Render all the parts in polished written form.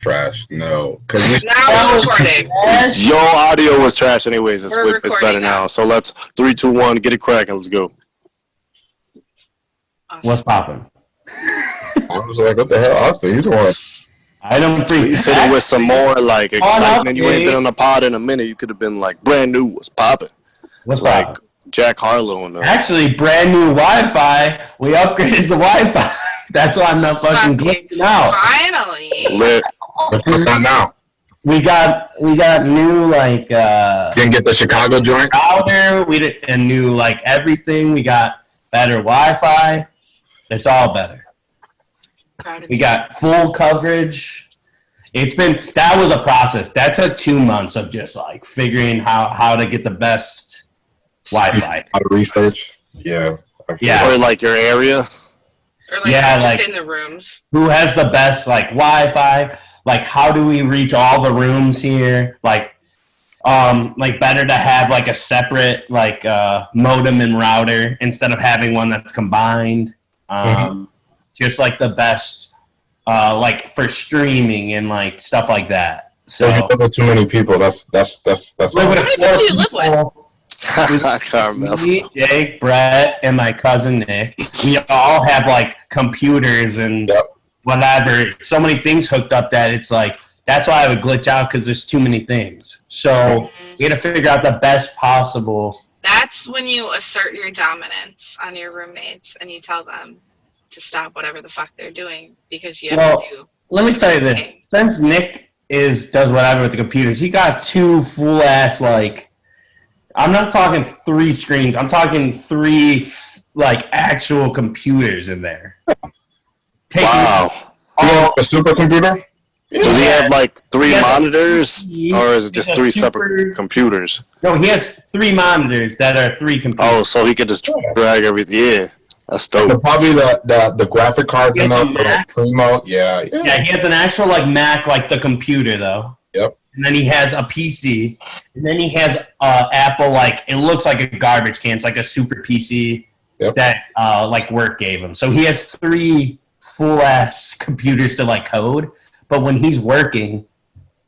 Trash. No, because now we're recording. Your audio was trash anyways. It's better now. now. So let's 3, 2, 1, get it cracking. Let's go. Awesome. What's popping? I was like, what the hell, Austin? You doing? I don't freak. You said it with some more like excitement. You ain't been on the pod in a minute. You could have been like brand new. What's popping? What's Like popping? Jack Harlow and Actually, brand new Wi-Fi. We upgraded the Wi-Fi. That's why I'm not fucking glitching out. Finally. lit. What's going on now? We got new like Didn't get the Chicago joint? router. We did a new like everything. We got better Wi-Fi. It's all better. We got full coverage. That was a process. That took 2 months of just like figuring how to get the best Wi-Fi. How to research? Yeah. Yeah. Or like your area. Or like Yeah, just like- in the rooms. Who has the best like Wi-Fi? Like how do we reach all the rooms here? Like better to have like a separate like modem and router instead of having one that's combined. Just like the best like for streaming and like stuff like that. So If you live with too many people, that's live with How many people do you live with? Carmel. me, Jake, Brett, and my cousin Nick. We all have like computers and Yep. whatever. So many things hooked up that it's like that's why I would glitch out because there's too many things. So we had to figure out the best possible. That's when you assert your dominance on your roommates and you tell them to stop whatever the fuck they're doing because you have to do. Let me tell you this: things. since Nick does whatever with the computers, he got 2 full ass like. I'm not talking 3 screens. I'm talking 3 like actual computers in there. Taking Wow. all a supercomputer? Does he have like 3 Yeah. monitors, or is it just He's a 3 super- separate computers? No, he has 3 monitors that are 3 computers. Oh, so he could just drag everything. Yeah, that's dope. Probably the graphic cards Yeah, in the the Mac. Primo. Yeah. Yeah, he has an actual like Mac, like the computer though. Yep. And then he has a PC, and then he has Apple, like it looks like a garbage can. It's like a super PC Yep. that like work gave him. So he has 3 full ass computers to like code. But when he's working,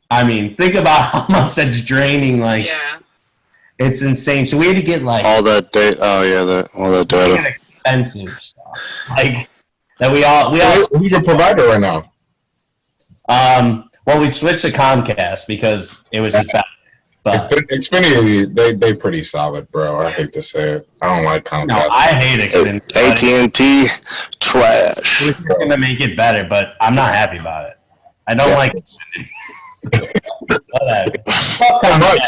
I mean, think about how much that's draining. Like Yeah. it's insane. So we had to get like All that data. Oh yeah, all that we data. get expensive stuff, like that we all. Who's your provider right now? Well, we switched to Comcast because it was just better. But Xfinity, they pretty solid, bro. I hate to say it. I don't like Comcast. no, I hate Xfinity. AT&T trash. We're gonna make it better, but I'm not happy about it. I don't like Xfinity. Whatever. Fuck How Comcast. much?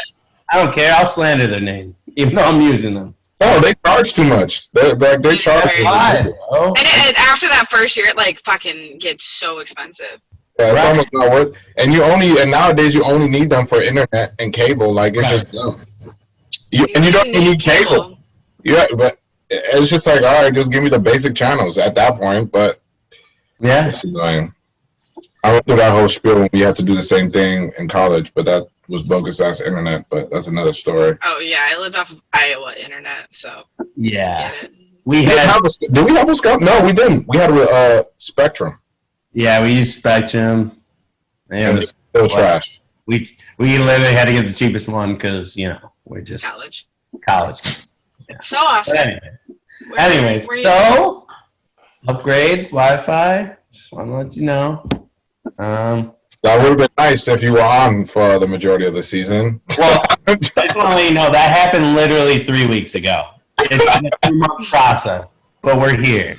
I don't care. I'll slander their name, even though I'm using them. No, they charge too much. They charge. Why, bro? And after that first year, it like fucking gets so expensive. Yeah, it's Right. almost not worth. And nowadays you only need them for internet and cable. Like it's just dumb. You don't even need cable. Yeah, but it's just like, all right, just give me the basic channels at that point. But Yeah. it's annoying. I went through that whole spiel when we had to do the same thing in college, but that was bogus ass internet. But that's another story. Oh yeah, I lived off of Iowa internet, so Yeah. get it. We Did had. we have a Scout? No, we didn't. We had Spectrum. Yeah, we used Spectrum. And it was Still trash. we literally had to get the cheapest one because we're just College. college. So awesome. But anyways, where you- so upgrade Wi-Fi. Just want to let you know. That would have been nice if you were on for the majority of the season. Well, I just want to let you know that happened literally 3 weeks ago. It's been a 2-month process, but we're here.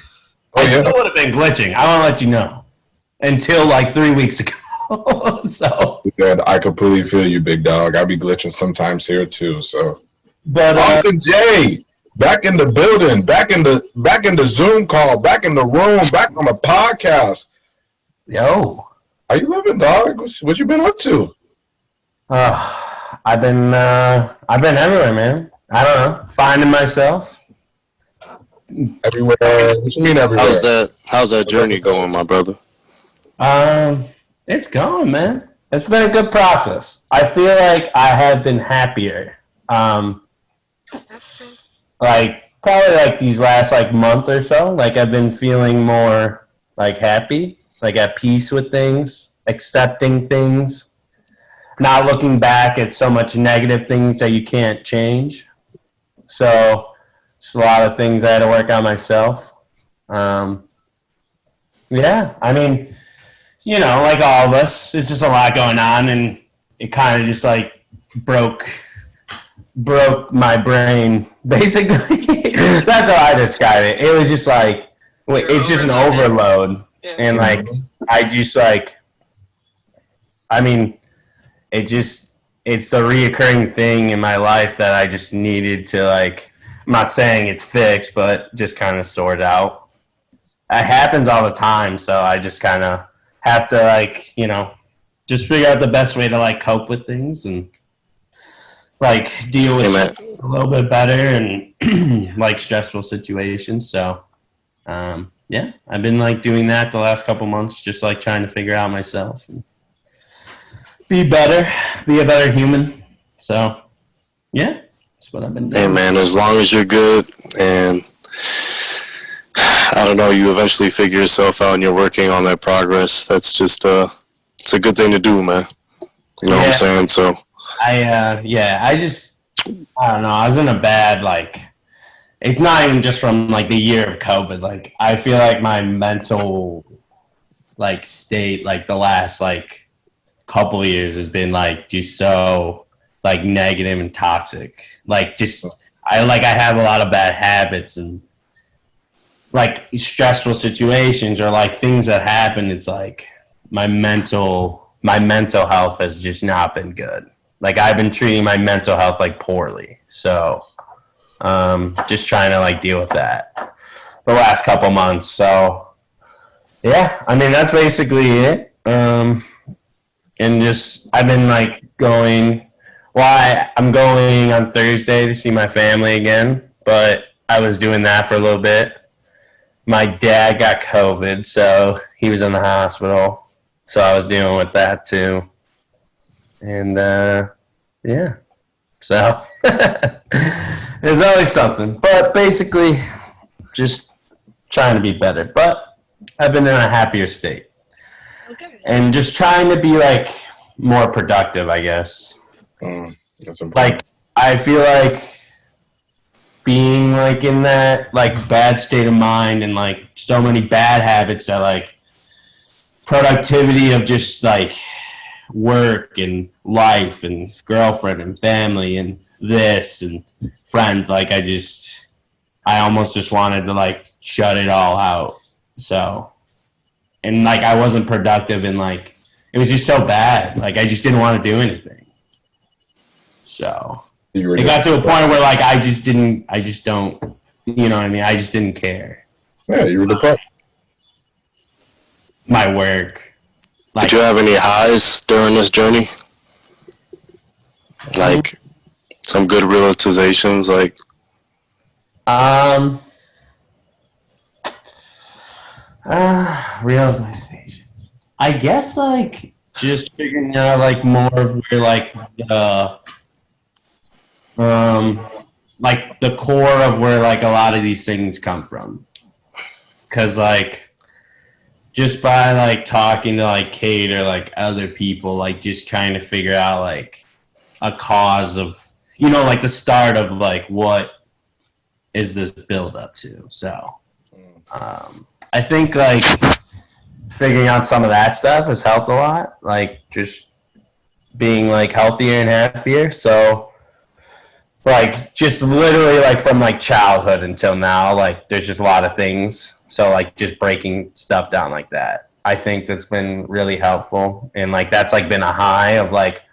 Oh, I yeah. still would have been glitching. I want to let you know until like 3 weeks ago. So, Good. I completely feel you, big dog. I be glitching sometimes here too. So, but Uncle Jay, back in the building, back in the Zoom call, back in the room, back on the podcast. yo, How you living, dog? What you been up to? I've been everywhere, man. I don't know, finding myself. Everywhere. What you mean everywhere? How's that journey going, my brother? It's going, man. It's been a good process. I feel like I have been happier. That's good. Like probably like these last like month or so, like I've been feeling more like happy, like at peace with things, accepting things, not looking back at so much negative things that you can't change. So just a lot of things I had to work on myself. Yeah, I mean, like all of us, it's just a lot going on, and it kind of just like broke my brain. Basically, that's how I describe it. It was just like it's just an overload, Yeah. and like I just like, I mean, it's a reoccurring thing in my life that I just needed to like. I'm not saying it's fixed, but just kind of sort out. It happens all the time, so I just kind of have to like, just figure out the best way to like cope with things and like deal with a little bit better and like stressful situations. So, yeah, I've been like doing that the last couple months, just like trying to figure out myself and be better, be a better human. So, yeah, that's what I've been doing. Hey, man, as long as you're good and I don't know, you eventually figure yourself out and you're working on that progress. That's just it's a good thing to do, man. You know what I'm saying? So I don't know. I was in a bad like. It's not even just from like the year of COVID. Like I feel like my mental like state like the last like couple of years has been like just so like negative and toxic. Like just I have a lot of bad habits and like stressful situations or like things that happen. It's like my mental health has just not been good. Like I've been treating my mental health like poorly. So just trying to like deal with that the last couple months. So yeah, I mean that's basically it. And just I've been like going. I'm going on Thursday to see my family again, but I was doing that for a little bit. My dad got COVID, so he was in the hospital. So I was dealing with that too. And yeah, so there's always something. But basically, just trying to be better. But I've been in a happier state. Okay. And just trying to be like more productive, I guess. That's important. Like I feel like being like in that like bad state of mind and like so many bad habits that like productivity of just like work and life and girlfriend and family and this and friends, like I almost just wanted to like shut it all out. So and like I wasn't productive and like it was just so bad, like I just didn't want to do anything. So it got to a point where like I just don't, you know what I mean? I just didn't care. Yeah, you were depressed. My work. Like, did you have any highs during this journey? Like some good realizations, like realizations. I guess like just figuring out like more of where like the core of where like a lot of these things come from. Cause like just by like talking to like Kate or like other people, like just trying to figure out like a cause of, like the start of like what is this build up to. So I think like figuring out some of that stuff has helped a lot, like just being like healthier and happier. So like just literally like from like childhood until now, like there's just a lot of things. So like just breaking stuff down like that, I think that's been really helpful. And like that's like been a high of like,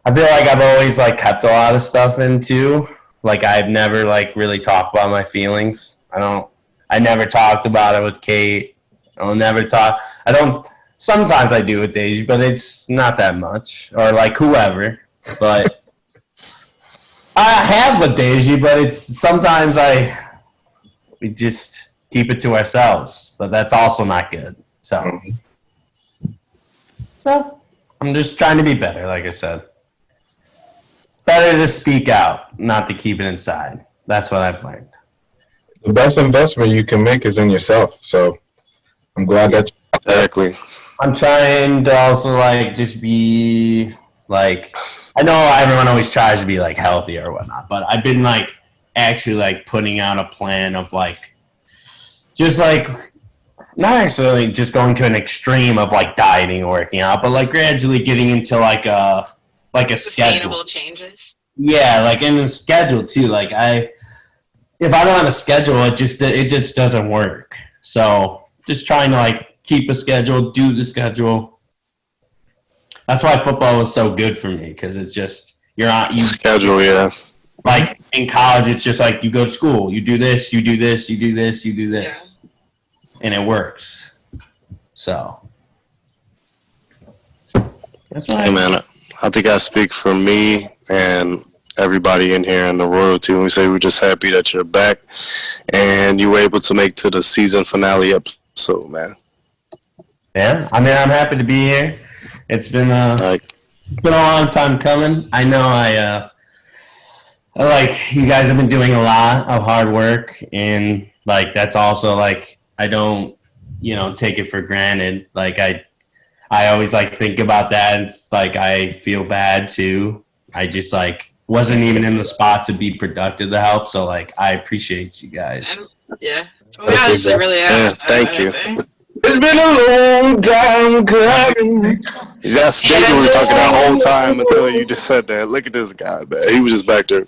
I feel like I've always like kept a lot of stuff in too. Like I've never like really talked about my feelings. I never talked about it with Kate. Sometimes I do with Daisy, but it's not that much. Or like whoever. But I have with Daisy, but it's sometimes we just keep it to ourselves. But that's also not good. So I'm just trying to be better, like I said. better to speak out, not to keep it inside. That's what I've learned. The best investment you can make is in yourself. So I'm glad that. Exactly. I'm trying to also like just be like, I know everyone always tries to be like healthy or whatnot, but I've been like actually like putting out a plan of like just like not actually just going to an extreme of like dieting or working out, but like gradually getting into like a schedule. Sustainable changes. Yeah, like in the schedule too. Like if I don't have a schedule, it just doesn't work. So just trying to like keep a schedule, do the schedule. That's why football was so good for me because it's just Schedule, yeah. Like in college, it's just like you go to school, you do this, you do this, you do this, you do this, and it works. So that's why. Hey man, I think I speak for me and everybody in here in the royalty when we say we're just happy that you're back and you were able to make to the season finale episode, man. Yeah, I mean, I'm happy to be here. It's been a long time coming. I know I like you guys have been doing a lot of hard work, and like that's also like I don't take it for granted. Like I always like think about that. And it's like I feel bad too. I just like wasn't even in the spot to be productive to help. So like I appreciate you guys. Yeah. We honestly really have. Yeah, thank you. It's been a long time coming. That's Steve was talking that whole time until you just said that. Look at this guy, man. He was just back there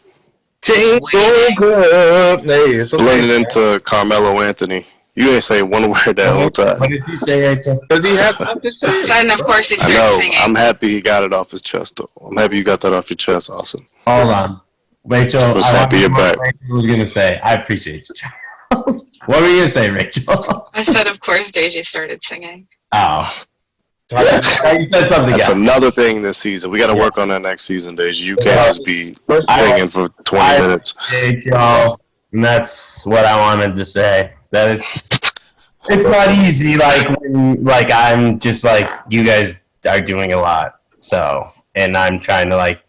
blending into Carmelo Anthony. You didn't say one word that whole time. What did you say, Rachel? Does he have something to say? And of course he I started know. singing. I'm happy he got it off his chest, though. I'm happy you got that off your chest. Awesome. Hold on, Rachel. I was happy you're back. Rachel was gonna say, I appreciate you, Charles. What were you gonna say, Rachel? I said, of course, Deji started singing. Oh. You said something That's else. another thing this season. We got to work on that next season, Deji. You can't just be singing for 20 minutes. Appreciate y'all, and that's what I wanted to say. That it's not easy. Like when, like I'm just like you guys are doing a lot. So, and I'm trying to like.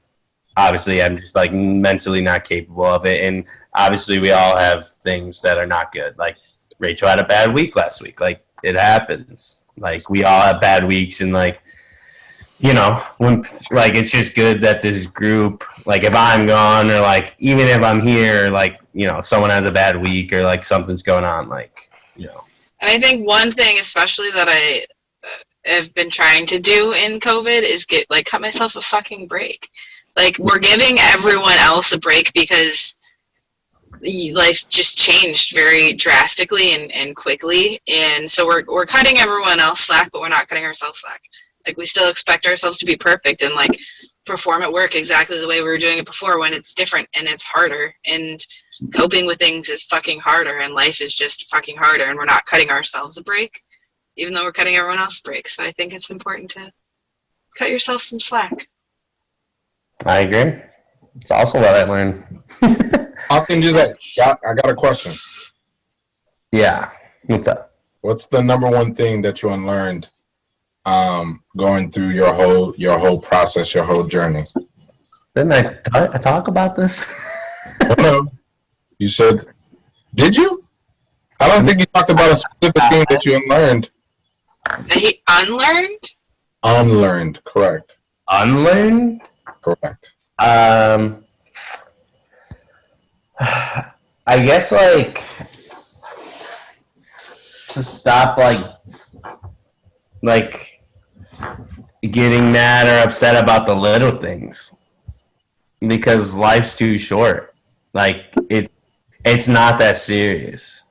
Obviously, I'm just like mentally not capable of it, and obviously, we all have things that are not good. Like Rachel had a bad week last week. Like it happens. Like we all have bad weeks, and like when like it's just good that this group, like if I'm gone or like even if I'm here, like someone has a bad week or like something's going on, like And I think one thing, especially that I have been trying to do in COVID, is cut myself a fucking break. Like we're giving everyone else a break because life just changed very drastically and quickly, and so we're cutting everyone else slack, but we're not cutting ourselves slack. Like we still expect ourselves to be perfect and like perform at work exactly the way we were doing it before, when it's different and it's harder, and coping with things is fucking harder, and life is just fucking harder, and we're not cutting ourselves a break even though we're cutting everyone else a break. So I think it's important to cut yourself some slack. I agree. It's also what I learned. Austin, I got a question. Yeah. What's up? What's the number one thing that you unlearned going through your whole process, your whole journey? Didn't I talk about this? No. You said, did you? I don't think you talked about a specific thing that you unlearned. That he unlearned? Unlearned, correct. Unlearned? Correct. I guess like to stop like getting mad or upset about the little things, because life's too short. Like it's not that serious.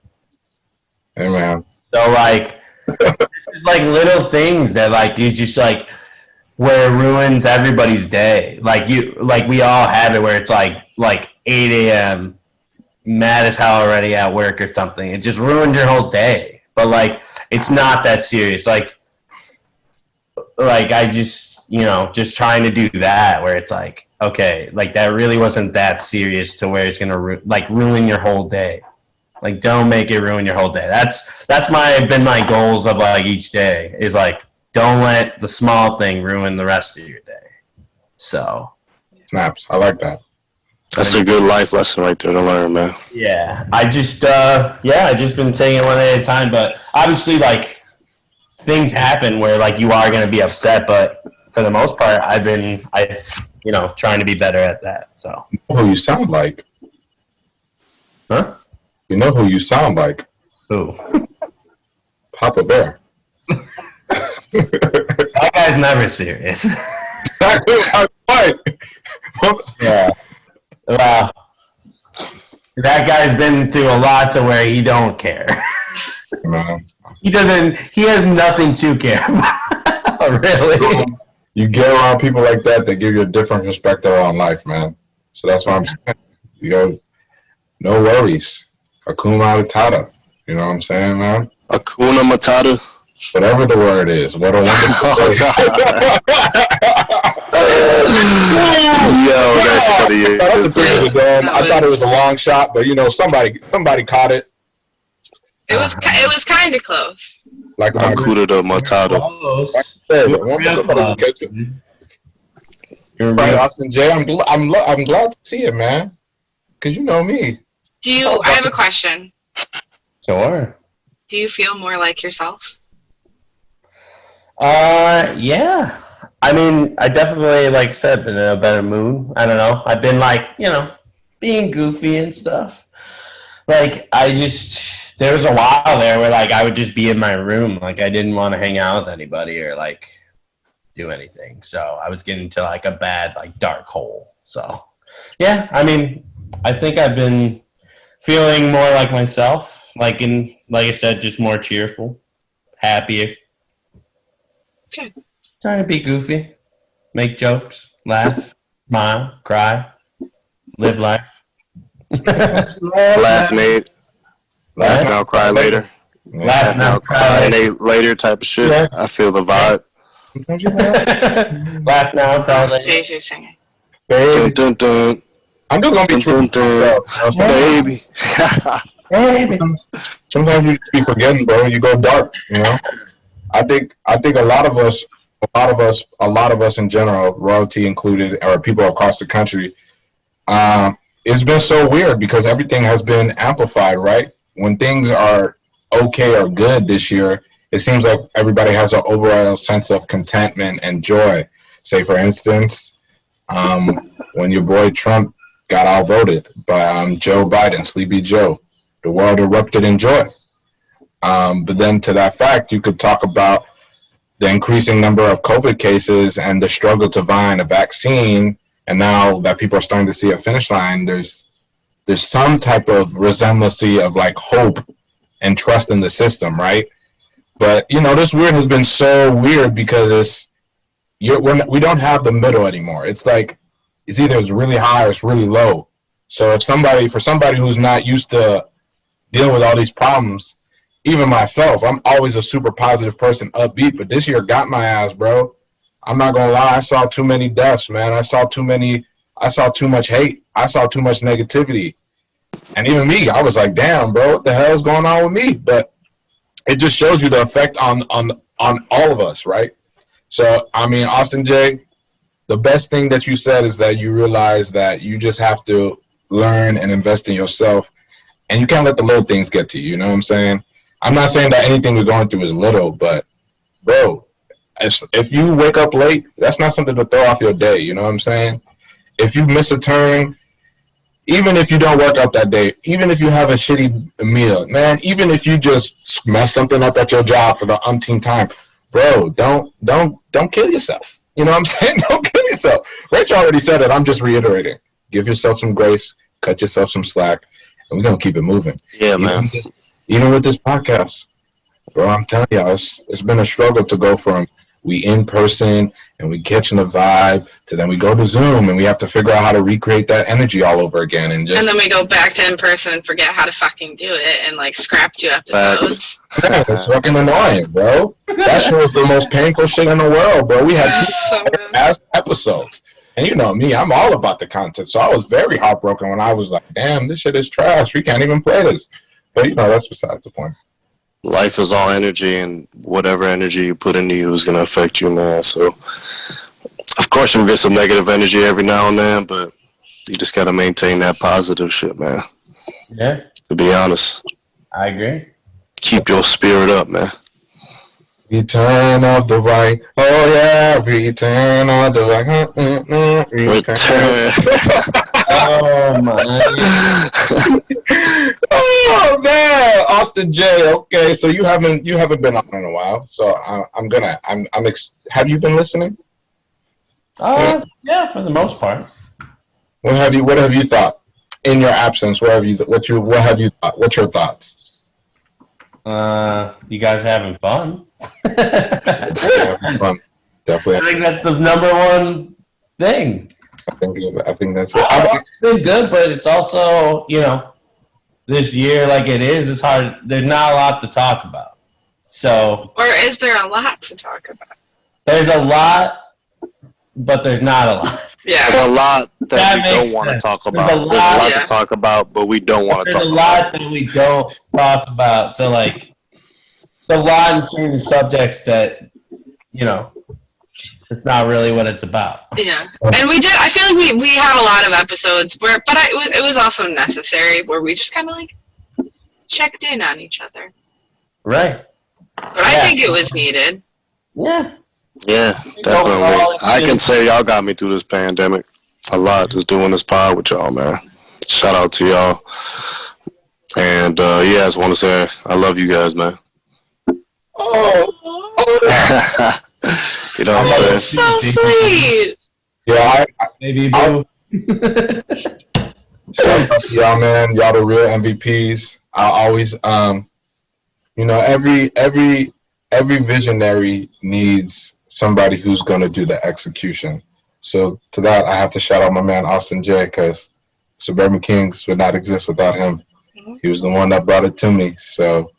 Hey man. So like it's just like little things that like you just like where it ruins everybody's day. Like we all have it where it's like 8 a.m. mad as hell already at work or something. It just ruined your whole day. But like it's not that serious. Like I just just trying to do that where it's like, okay, like that really wasn't that serious to where it's gonna ruin your whole day. Like don't make it ruin your whole day. That's been my goals of like each day is like don't let the small thing ruin the rest of your day. So Snaps. I like that. That's a good life lesson right there to learn, man. Yeah, I just I just been taking it one day at a time. But obviously, like things happen where like you are gonna be upset. But for the most part, trying to be better at that. So. You know who you sound like? Huh? You know who you sound like? Who? Papa Bear. That guy's never serious. What? Yeah. Wow. That guy's been through a lot to where he don't care. Man. He has nothing to care about, really. You get around people like that, they give you a different perspective on life, man. So that's what I'm saying. You know, no worries. Hakuna Matata. You know what I'm saying, man? Hakuna Matata. Whatever the word is. What a wonderful word. Yo, that's funny. That's a pretty good game. I thought it was a long shot, but somebody caught it. It was kind of close. Like Hakuna Matata. Right, Austin J. I'm glad to see it, man. Cause you know me. I have a question. Sure. Do you feel more like yourself? Yeah. I mean, I definitely, like I said, been in a better mood. I don't know. I've been being goofy and stuff. Like, there was a while there where I would just be in my room. Like, I didn't want to hang out with anybody or do anything. So I was getting to a bad, dark hole. So, yeah, I mean, I think I've been feeling more like myself. Like I said, just more cheerful, happier. Okay. Trying to be goofy, make jokes, laugh, smile, cry, live life. Laugh, Nate. Laugh now, cry later. Laugh now, cry later type of shit. Yeah. I feel the vibe. Laugh now, cry later. Deja singing. Dun, dun, dun. I'm just gonna be true to myself. Baby. Baby. Sometimes you just be forgetting, bro. You go dark. I think a lot of us in general, royalty included, or people across the country, it's been so weird because everything has been amplified, right? When things are okay or good this year, it seems like everybody has an overall sense of contentment and joy. Say, for instance, when your boy Trump got outvoted by Joe Biden, Sleepy Joe, the world erupted in joy. But then to that fact, you could talk about the increasing number of COVID cases and the struggle to find a vaccine. And now that people are starting to see a finish line, there's some type of resemblancy of hope and trust in the system, right? But this weird has been so weird because we don't have the middle anymore. It's it's either it's really high or it's really low. So for somebody who's not used to dealing with all these problems, even myself, I'm always a super positive person, upbeat, but this year got my ass, bro. I'm not gonna lie, I saw too many deaths, man. I saw too much hate. I saw too much negativity. And even me, I was like, damn, bro, what the hell is going on with me? But it just shows you the effect on all of us, right? So, I mean, Austin J, the best thing that you said is that you realize that you just have to learn and invest in yourself, and you can't let the little things get to you, you know what I'm saying? I'm not saying that anything we're going through is little, but, bro, if you wake up late, that's not something to throw off your day, you know what I'm saying? If you miss a turn, even if you don't work out that day, even if you have a shitty meal, man, even if you just mess something up at your job for the umpteenth time, bro, don't kill yourself. You know what I'm saying? Don't kill yourself. Rich already said it. I'm just reiterating. Give yourself some grace, cut yourself some slack, and we're going to keep it moving. Yeah, man. Even with this podcast, bro, I'm telling y'all, it's been a struggle to go from we in person and we catching the vibe to then we go to Zoom and we have to figure out how to recreate that energy all over again. And then we go back to in person and forget how to fucking do it and scrap 2 episodes. Yeah, it's fucking annoying, bro. That show was the most painful shit in the world, bro. We had 2 past episodes. And you know me, I'm all about the content. So I was very heartbroken when I was like, damn, this shit is trash. We can't even play this. But, that's besides the point. Life is all energy, and whatever energy you put into you is going to affect you, man. So, of course, you'll get some negative energy every now and then, but you just got to maintain that positive shit, man. Yeah, To be honest, I agree. keep your spirit up, man. Return of the right. Oh yeah, return of the right. Return. Oh my! Oh man, Austin J. Okay, so you haven't been on in a while, so have you been listening? Yeah, for the most part. What have you thought in your absence? What have you thought? What's your thoughts? You guys having fun? Having fun. Definitely. I think that's the number one thing. I think that's it. It's been good, but it's also, this year like it is, it's hard. There's not a lot to talk about. So. Or is there a lot to talk about? There's a lot, but there's not a lot. Yeah. There's a lot that we makes don't want to sense. talk There's about. a There's a lot yeah. to talk about, but we don't want to There's talk a about. lot that we don't talk about. So, like, there's a lot in certain subjects that, it's not really what it's about. Yeah. And I feel like we had a lot of episodes it was also necessary where we just kind of like checked in on each other. Right. But I think it was needed. Yeah. Yeah, definitely. I can say y'all got me through this pandemic a lot, just doing this pod with y'all, man. Shout out to y'all. And I just want to say I love you guys, man. Oh. You know what I'm saying? So sweet. Yeah, Maybe boo. shout out to y'all, man. Y'all the real MVPs. I always, every visionary needs somebody who's going to do the execution. So to that, I have to shout out my man Austin J, because Suburban Kings would not exist without him. He was the one that brought it to me. So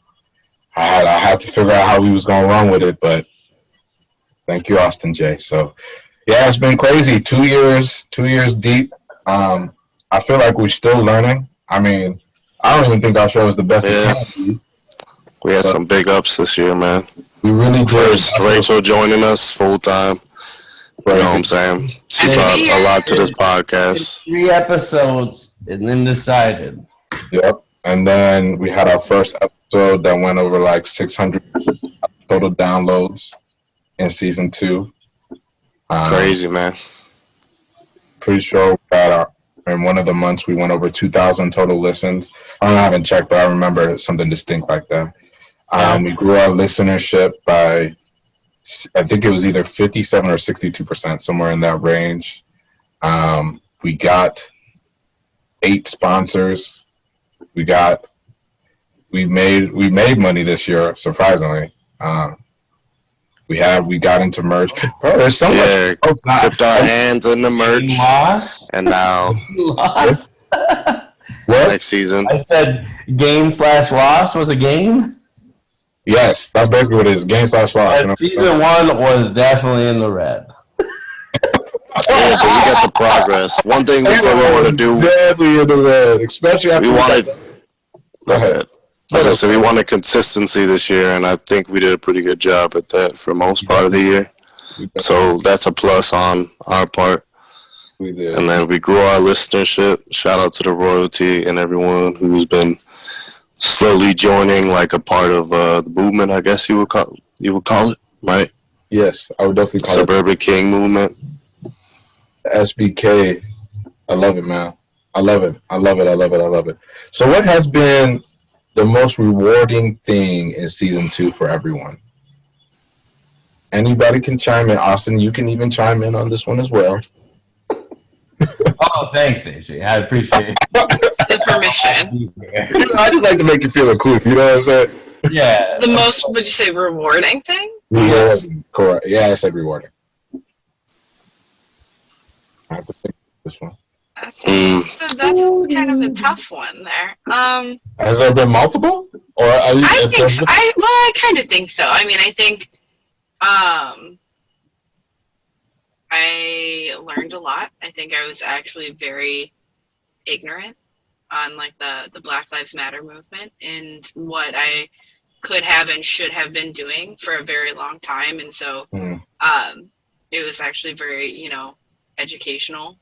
I had to figure out how we was going to run with it, but thank you, Austin J. So yeah, it's been crazy. 2 years deep. I feel like we're still learning. I mean, I don't even think our show is the best. Yeah. We had some big ups this year, man. We really did. First, Rachel joining us full time. You know what I'm saying? She brought a lot to this podcast. 3 episodes and then decided. Yep. And then we had our first episode that went over like 600 total downloads in season 2. Crazy, man. Pretty sure in one of the months we went over 2,000 total listens. I haven't checked, but I remember something distinct like that. We grew our listenership by, I think it was either 57 or 62%, somewhere in that range. We got 8 sponsors. We made money this year, surprisingly. We got into merch. Bro, there's so much. Dipped our hands in the merch. Lost. And now Lost. What? next season. I said game/loss was a game. Yes, that's basically what it is. Game/loss. Season 1 was definitely in the red. Yeah, but we got the progress. One thing we said we want to do. Definitely in the red, especially after We wanted. Go ahead. As I said, we wanted consistency this year, and I think we did a pretty good job at that for most part of the year. So that's a plus on our part. We did. And then we grew our listenership. Shout out to the royalty and everyone who's been slowly joining, like a part of the movement, I guess you would call it, right? Yes, I would definitely call Suburban King movement. it SBK. I love it, man. I love it. So what has been the most rewarding thing in season 2 for everyone? Anybody can chime in. Austin, you can even chime in on this one as well. Oh, thanks, AJ. I appreciate The permission. it. I just like to make you feel included. You know what I'm saying? Yeah. The most, would you say, rewarding thing? Rewarding. Correct. Yeah, I said rewarding. I have to think of this one. That's kind of a tough one there. Has there been multiple? Or are you, I think so. I kind of think so. I mean, I think I learned a lot. I think I was actually very ignorant on like the Black Lives Matter movement and what I could have and should have been doing for a very long time. And so it was actually very, educational.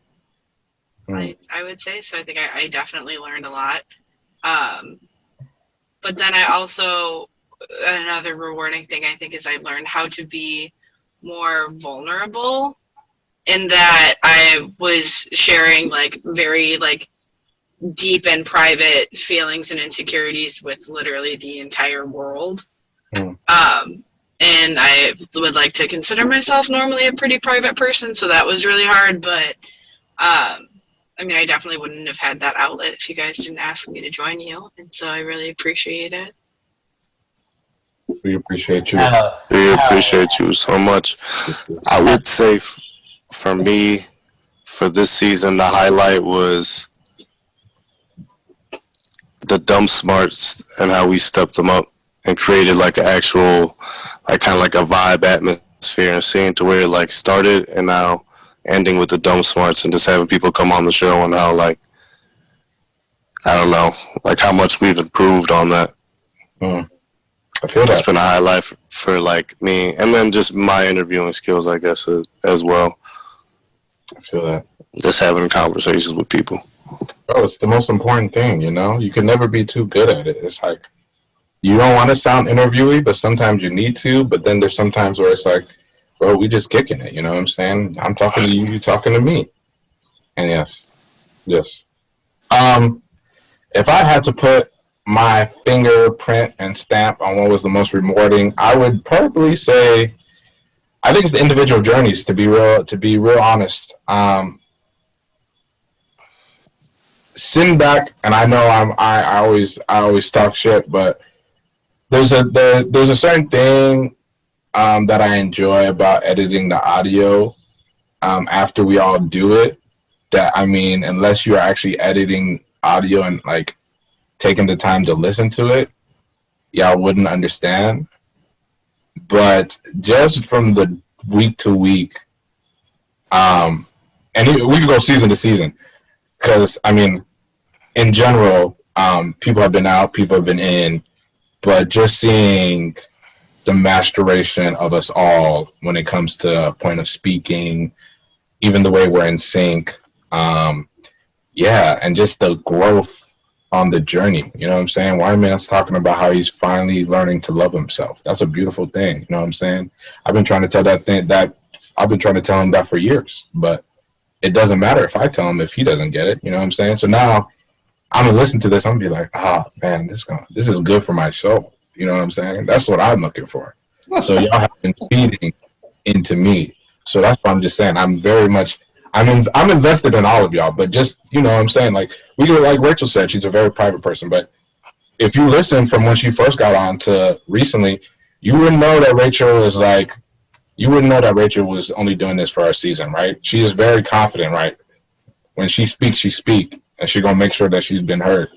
I would say so. I think I definitely learned a lot. But then I also, another rewarding thing I think is I learned how to be more vulnerable, in that I was sharing like very like deep and private feelings and insecurities with literally the entire world. And I would like to consider myself normally a pretty private person, so that was really hard. But I mean, I definitely wouldn't have had that outlet if you guys didn't ask me to join you, and so I really appreciate it. We appreciate you. We appreciate you so much. I would say for me, for this season, the highlight was the dumb smarts and how we stepped them up and created like an actual, like kind of like a vibe atmosphere, and seeing to where it like started and now ending with the dumb smarts, and just having people come on the show and how like, I don't know, like how much we've improved on that. I feel That's that. been a highlight for like me, and then just my interviewing skills, I guess, as well. I feel that. Just having conversations with people. Bro, it's the most important thing, you know? You can never be too good at it. It's like, you don't want to sound interviewee, but sometimes you need to. But then there's sometimes where it's like, bro, we just kicking it, you know what I'm saying? I'm talking to you, you talking to me. And yes. If I had to put my fingerprint and stamp on what was the most rewarding, I would probably say, I think it's the individual journeys, to be real honest. Sitting back, and I know I always talk shit, but there's a certain thing that I enjoy about editing the audio after we all do it. That, I mean, unless you're actually editing audio and like taking the time to listen to it, y'all wouldn't understand. But just from the week to week, and we could go season to season, because I mean, in general, people have been out, people have been in, but just seeing the maturation of us all when it comes to point of speaking, even the way we're in sync, and just the growth on the journey, you know what I'm saying? Wireman's talking about how he's finally learning to love himself. That's a beautiful thing, you know what I'm saying? I've been trying to tell him that for years, but it doesn't matter if I tell him if he doesn't get it, you know what I'm saying? So now I'm gonna listen to this, I'm gonna be like, man, this is good for my soul, you know what I'm saying? That's what I'm looking for. So y'all have been feeding into me. So that's what I'm just saying. I'm invested in all of y'all, but just, you know what I'm saying? Like Rachel said, she's a very private person, but if you listen from when she first got on to recently, you wouldn't know that Rachel was only doing this for our season, right? She is very confident, right? When she speaks, and she's gonna make sure that she's been heard.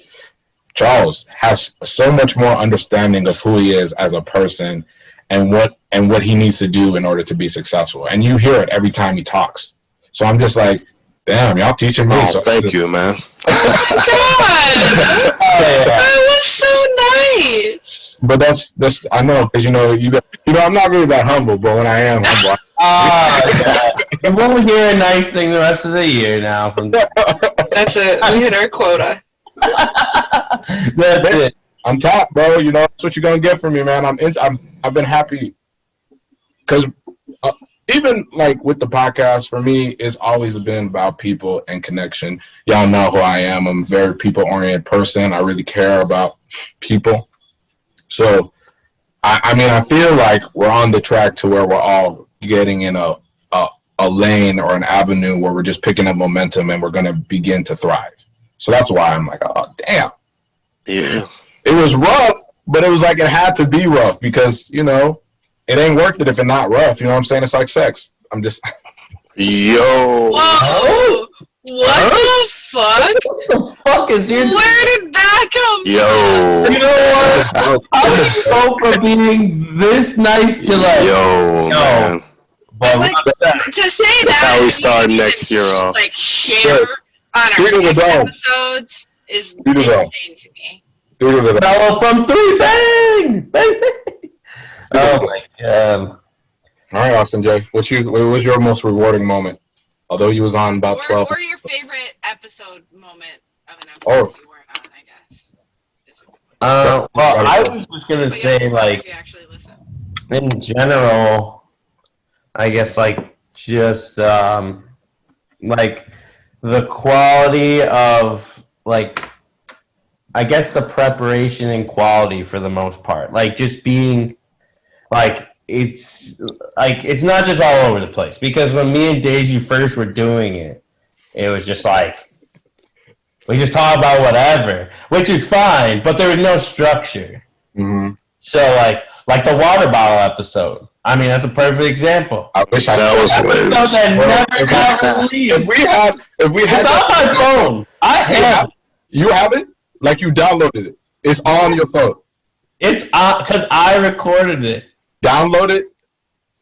Charles has so much more understanding of who he is as a person and what he needs to do in order to be successful. And you hear it every time he talks. So I'm just like, damn, y'all teaching me. So Thank you, man. Oh my god! That was so nice. But that's I know, because you know I'm not really that humble, but when I am humble, You won't hear a nice thing the rest of the year now from That's it. We hit our quota. That's it. I'm top, bro. You know that's what you're gonna get from me, man. I've been happy because even like with the podcast, for me, it's always been about people and connection. Y'all know who I am. I'm a very people-oriented person. I really care about people. So, I mean, I feel like we're on the track to where we're all getting in a lane or an avenue where we're just picking up momentum and we're going to begin to thrive. So that's why I'm like, oh, damn. Yeah. It was rough, but it was like it had to be rough because, you know, it ain't worth it if it's not rough. You know what I'm saying? It's like sex. I'm just... Yo. Whoa! What the fuck? What the fuck is your... Where did that come from? Yo. You know what? How do you go from being this nice to like... Yo, man. But Like, to say That's that how we and start even next year off. like share on our Three to the sex dome. episodes is Three to the dome. insane to me. Fellow from 3 Bang! Bang, bang! Oh my god. All right, Austin J. What was your most rewarding moment? Although you was on about 12. Or your favorite episode moment of an episode Oh. you weren't on, I guess. Well, I was just gonna But say, yes, like, if you actually listen. in general, I guess, like, just like the quality of, like, I guess the preparation and quality for the most part, like, just being like, it's not just all over the place, because when me and Daisy first were doing it, it was just like we just talk about whatever, which is fine, but there was no structure. Mm-hmm. So like the water bottle episode. I mean, that's a perfect example. I wish I That was had hilarious. So that Well, never got released. if we had It's on my phone. I have. You have it? Like you downloaded it. It's on your phone. It's because I recorded it. Download it.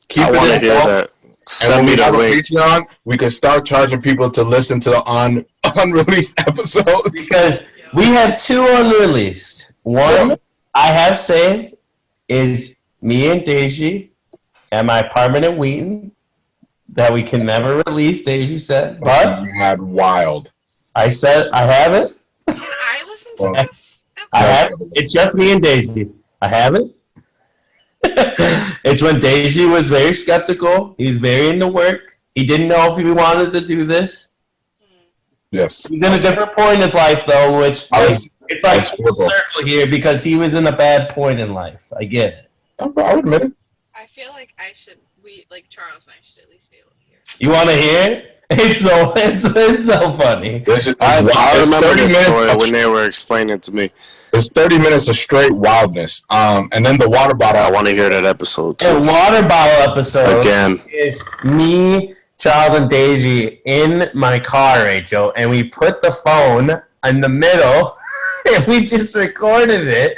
Keep I it want to in hear phone, that. And Send when me we the have a link. Patreon, we can start charging people to listen to the unreleased episodes. Because we have 2 unreleased. One I have saved is me and Daisy at my apartment in Wheaton that we can never release, Daisy said. But Mad wild. I said I have it. Can I listen to Well, this? I have it. It's just me and Daisy. I have it. It's when Daisy was very skeptical. He was very into work. He didn't know if he wanted to do this. Yes. He's in a different point in his life, though, which it's like full circle here because he was in a bad point in life. I get it. I would admit it. I feel like Charles and I should at least be able to hear. You want to hear it? It's so funny. I It's remember 30 this minutes story of- when they were explaining it to me. It's 30 minutes of straight wildness. And then the water I bottle. want to hear that episode The too. water bottle episode Again. is me, Charles, and Daisy in my car, Rachel, and we put the phone in the middle, and we just recorded it.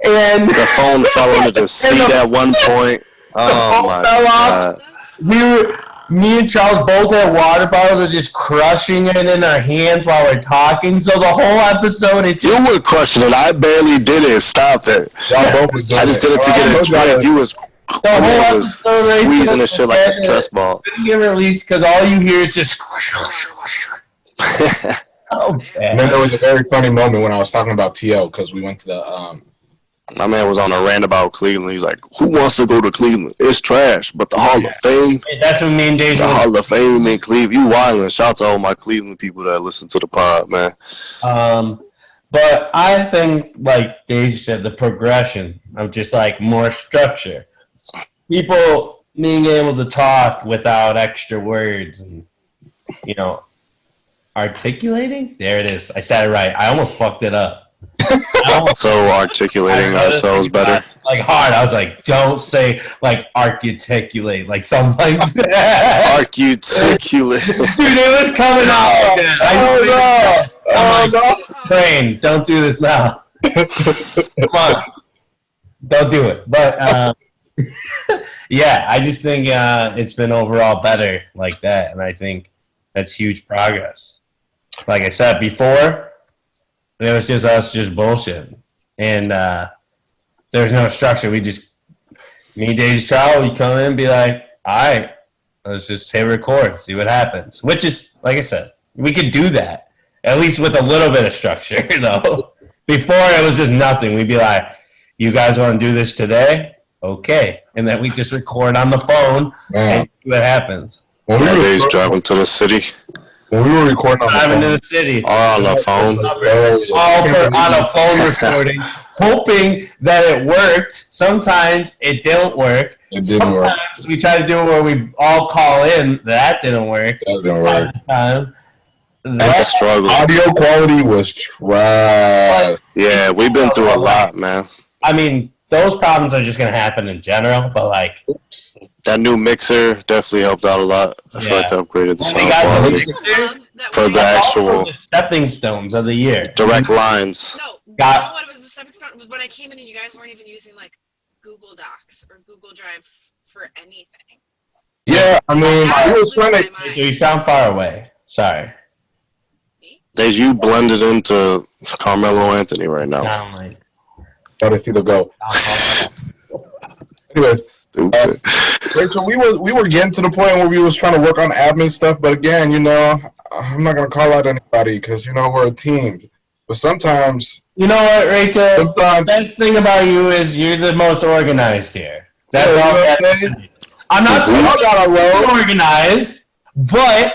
And The phone fell into the seat at one point. Oh phone my fell off. god. me and Charles both had water bottles and just crushing it in our hands while we're talking. So the whole episode is You just were crushing it. I barely did it. Stop it. Y'all both was doing I just did it to get a drink. You was, the whole was episode. Right squeezing there, the shit like a stress ball. Didn't get released because all you hear is just. Oh, And then there was a very funny moment when I was talking about TL because we went to the My man was on a rant about Cleveland. He's like, "Who wants to go to Cleveland? It's trash, but the Hall of Fame, That's what me and Daisy. the Hall of Fame in Cleveland. You wildin'." Shout out to all my Cleveland people that listen to the pod, man. But I think, like Daisy said, the progression of just like more structure, people being able to talk without extra words, and articulating. There it is. I said it right. I almost fucked it up. So articulating ourselves better. Like hard. I was like, don't say like articulate, like something like that. Articulate. Dude, it was coming out. I'm like, brain, don't do this now. Come on. Don't do it. But yeah, I just think it's been overall better like that, and I think that's huge progress. Like I said before, it was just us just bullshitting, and there's no structure. We just, me and Daisy Child, we come in and be like, all right, let's just hit record, see what happens. Which is, like I said, we could do that, at least with a little bit of structure, Before, it was just nothing. We'd be like, you guys want to do this today? Okay. And then we just record on the phone and see what happens. when we Nowadays, were driving to the city when we were recording on Driving to the the city. or on the phone. On a phone recording, hoping that it worked. Sometimes it didn't work. It didn't work. Sometimes we try to do it where we all call in. That didn't work. That didn't work. That's a struggle. Audio quality was trash. Yeah, we've been through a lot, man. I mean, those problems are just going to happen in general, but like, That new mixer definitely helped out a lot. I feel like they upgraded the Well, we sound got the quality. mixer. For the actual the stepping stones of the year. direct lines. No, Got- you know what it was the stepping stone was when I came in and you guys weren't even using like Google Docs or Google Drive for anything. Yeah, I mean, I he was trying to. So you sound far away. Sorry. As you blended into Carmelo Anthony right now. Sound like. Try to see the go. Anyways, Stupid. Rachel, we were getting to the point where we was trying to work on admin stuff, but again, you know, I'm not gonna call out anybody because you know we're a team. But sometimes, You know what, Rachel? sometimes, The best thing about you is you're the most organized here. That's you know all what that- I'm saying? I'm not saying LeBron got a you're role. organized, but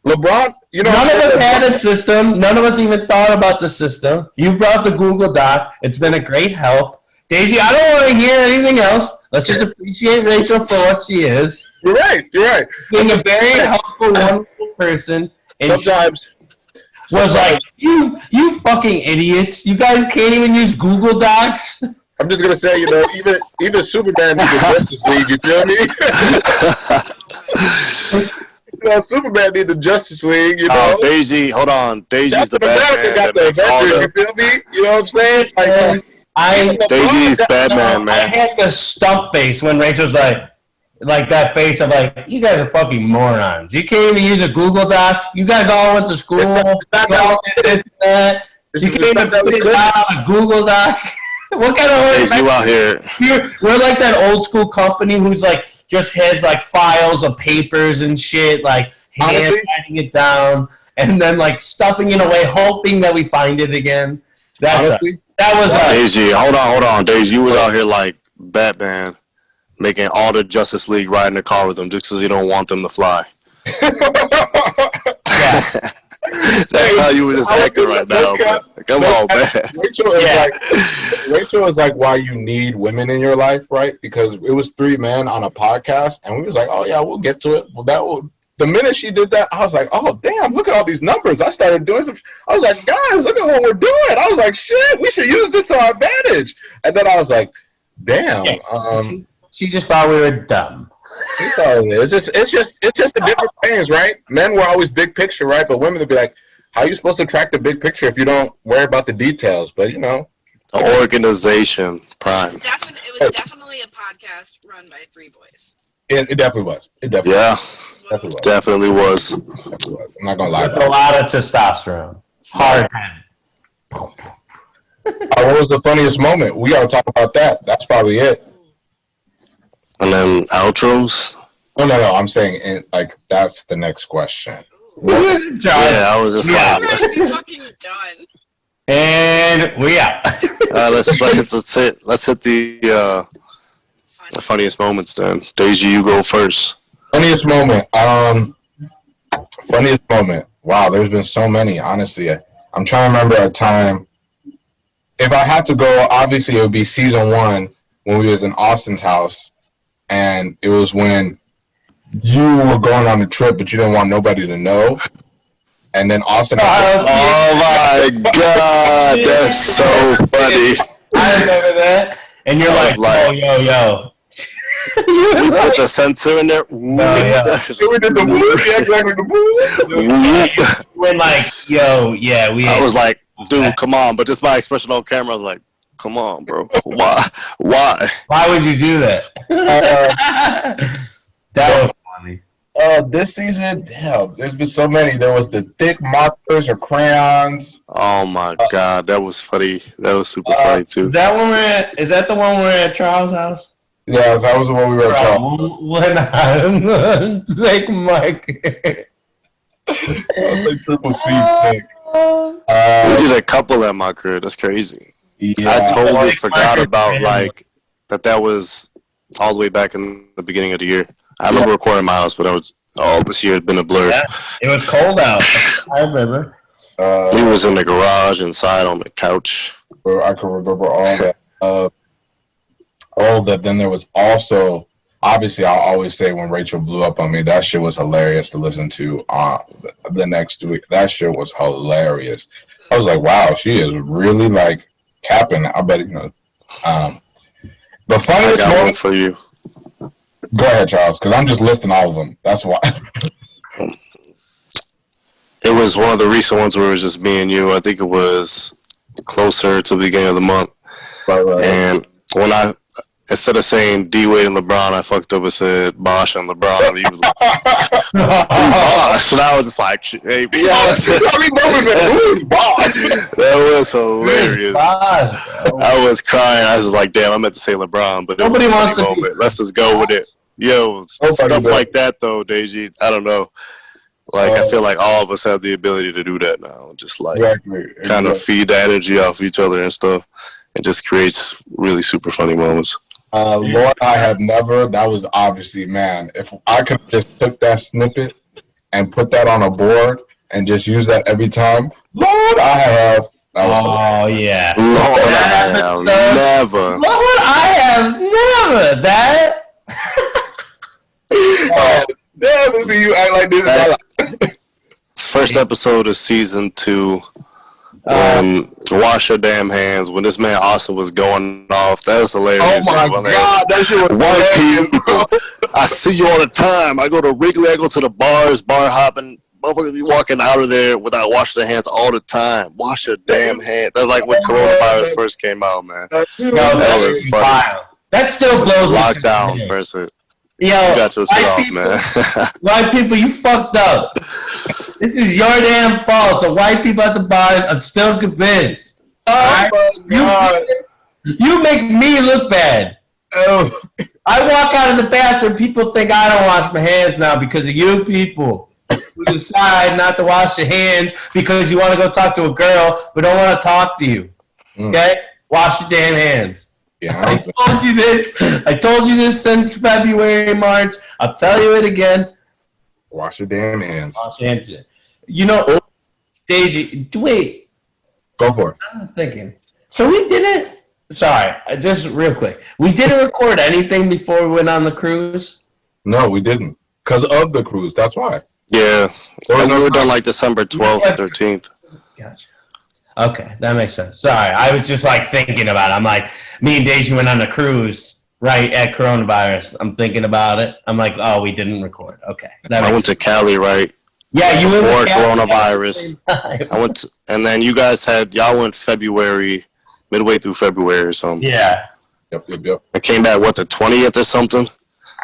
LeBron, you know, none of us LeBron- had a system. None of us even thought about the system. You brought the Google Doc. It's been a great help. Daisy, I don't want to hear anything else. Let's just appreciate Rachel for what she is. You're right. You're right. Being a very helpful, wonderful person. And she Sometimes, was like, you fucking idiots. You guys can't even use Google Docs. I'm just gonna say, you know, even Superman needs a Justice League. You feel me? You know, Superman needs the Justice League. You know, Oh, Daisy, hold on. Daisy's the Captain America Batman. got that the makes all Avengers. the- You feel me? You know what I'm saying? Like, Daisy's I Batman, man. had the stump face when Rachel's like that face of like, you guys are fucking morons. You can't even use a Google Doc. You guys all went to school. It's not You all did this and that. This You is can't even not that put we it could. down on a Google Doc. What kind of Daisy, you out here. We're like that old school company who's like just has like files of papers and shit, like Honestly? handwriting it down and then like stuffing it away, hoping that we find it again. That's Honestly, that was Daisy, hold on. Daisy, you was out here like Batman, making all the Justice League ride in the car with them just because you don't want them to fly. yeah. That's how you were just acting right now. Okay. But come on, man. Rachel is like why you need women in your life, right? Because it was 3 men on a podcast, and we was like, oh yeah, we'll get to it. Well, that will. The minute she did that, I was like, oh damn, look at all these numbers. I started doing some. I was like, guys, look at what we're doing. I was like, shit, we should use this to our advantage. And then I was like, damn. She just thought we were dumb. It's all it is. It's just the different things, right? Men were always big picture, right? But women would be like, how are you supposed to track the big picture if you don't worry about the details? But you know, The organization, prime. It was definitely a podcast run by 3 boys. it definitely was. It definitely, Yeah, definitely was. definitely was. Definitely was. I'm not gonna lie. With a lot of testosterone. Hard head. What was the funniest moment? We gotta talk about that. That's probably it. And then outros. No. I'm saying like that's the next question. Yeah, I was just Yeah. like, We're fucking done. And we out. let's hit the funniest moments then. Daisy, you go first. Funniest moment. Funniest moment. Wow, there's been so many. Honestly, I'm trying to remember a time. If I had to go, obviously it would be season 1 when we was in Austin's house, and it was when you were going on the trip, but you didn't want nobody to know. And then Austin. Oh my god, that's so funny. I remember that. And you're I like, was like- oh, yo. We put the sensor in there. yeah. We did the woo, yeah, exactly the woo. We're like, yo, yeah, we I was like, dude, come on. But just my expression on camera, I was like, come on, bro. Why? why would you do that? That was funny. This season, damn, there's been so many. There was the thick markers or crayons. Oh my god, that was funny. That was super funny too. Is that when we're at? Is that the one we're at Charles' house? Yeah, that was the one we were talking. When I'm like Mike. The triple C thing. We did a couple at my crib. That's crazy. Yeah. I totally like forgot Margaret about Chan. like that was all the way back in the beginning of the year. I remember recording my house, but that was all this year has been a blur. Yeah, it was cold out. I remember. He was in the garage inside on the couch. I can remember all that. All that. Then there was also, obviously, I'll always say when Rachel blew up on me, that shit was hilarious to listen to. The next week, that shit was hilarious. I was like, wow, she is really like capping. I bet the I funniest got one moment. for you. Go ahead, Charles, because I'm just listing all of them. That's why. It was one of the recent ones where it was just me and you. I think it was closer to the beginning of the month. Right. And when instead of saying D Wade and LeBron, I fucked up and said Bosh and LeBron. He was like, Bosh. And I was just like, hey, That was hilarious. I was crying. I was like, damn, I meant to say LeBron, but Nobody wants to. Let's just go with it. Yo, stuff like that though, Deji. I don't know. Like, I feel like all of us have the ability to do that now. Just like kind of feed the energy off each other and stuff. It just creates really super funny moments. Lord, I have never. That was obviously, man. If I could just took that snippet and put that on a board and just use that every time, Lord, I have. That was yeah. Lord, I have never. Lord, I have never. That. Damn, to see you act like this. First episode of season 2. Wash your damn hands. When this man Austin was going off, that's hilarious. Oh my god, that shit was white people. I see you all the time. I go to Wrigley, I go to the bars, bar hopping. Motherfuckers be walking out of there without washing their hands all the time. Wash your damn hands. That's like when coronavirus first came out, man. That was funny. That still blows me. Lockdown first. Yo, you got your shit off, man. White people, you fucked up. This is your damn fault. So white people at the bars, I'm still convinced. Oh my god. You make me look bad. Oh. I walk out of the bathroom, people think I don't wash my hands now because of you people who decide not to wash your hands because you want to go talk to a girl but don't want to talk to you. Okay? Wash your damn hands. Yeah, I told you this. I told you this since February, March. I'll tell you it again. Wash your damn hands. Wash your hands. You know, Deji, wait. Go for it. I'm thinking. So we didn't. Sorry, just real quick. We didn't record anything before we went on the cruise. No, we didn't. Because of the cruise. That's why. Yeah. We were done like December 12th, 13th. Gotcha. Okay, that makes sense. Sorry, I was just like thinking about it. I'm like, me and Deji went on the cruise right at coronavirus. I'm thinking about it. I'm like, oh, we didn't record. Okay. I went to Cali, right? Yeah, you went before coronavirus. I went to, and then you guys y'all went February, midway through February or something. Yeah. Yep. I came back, what, the 20th or something?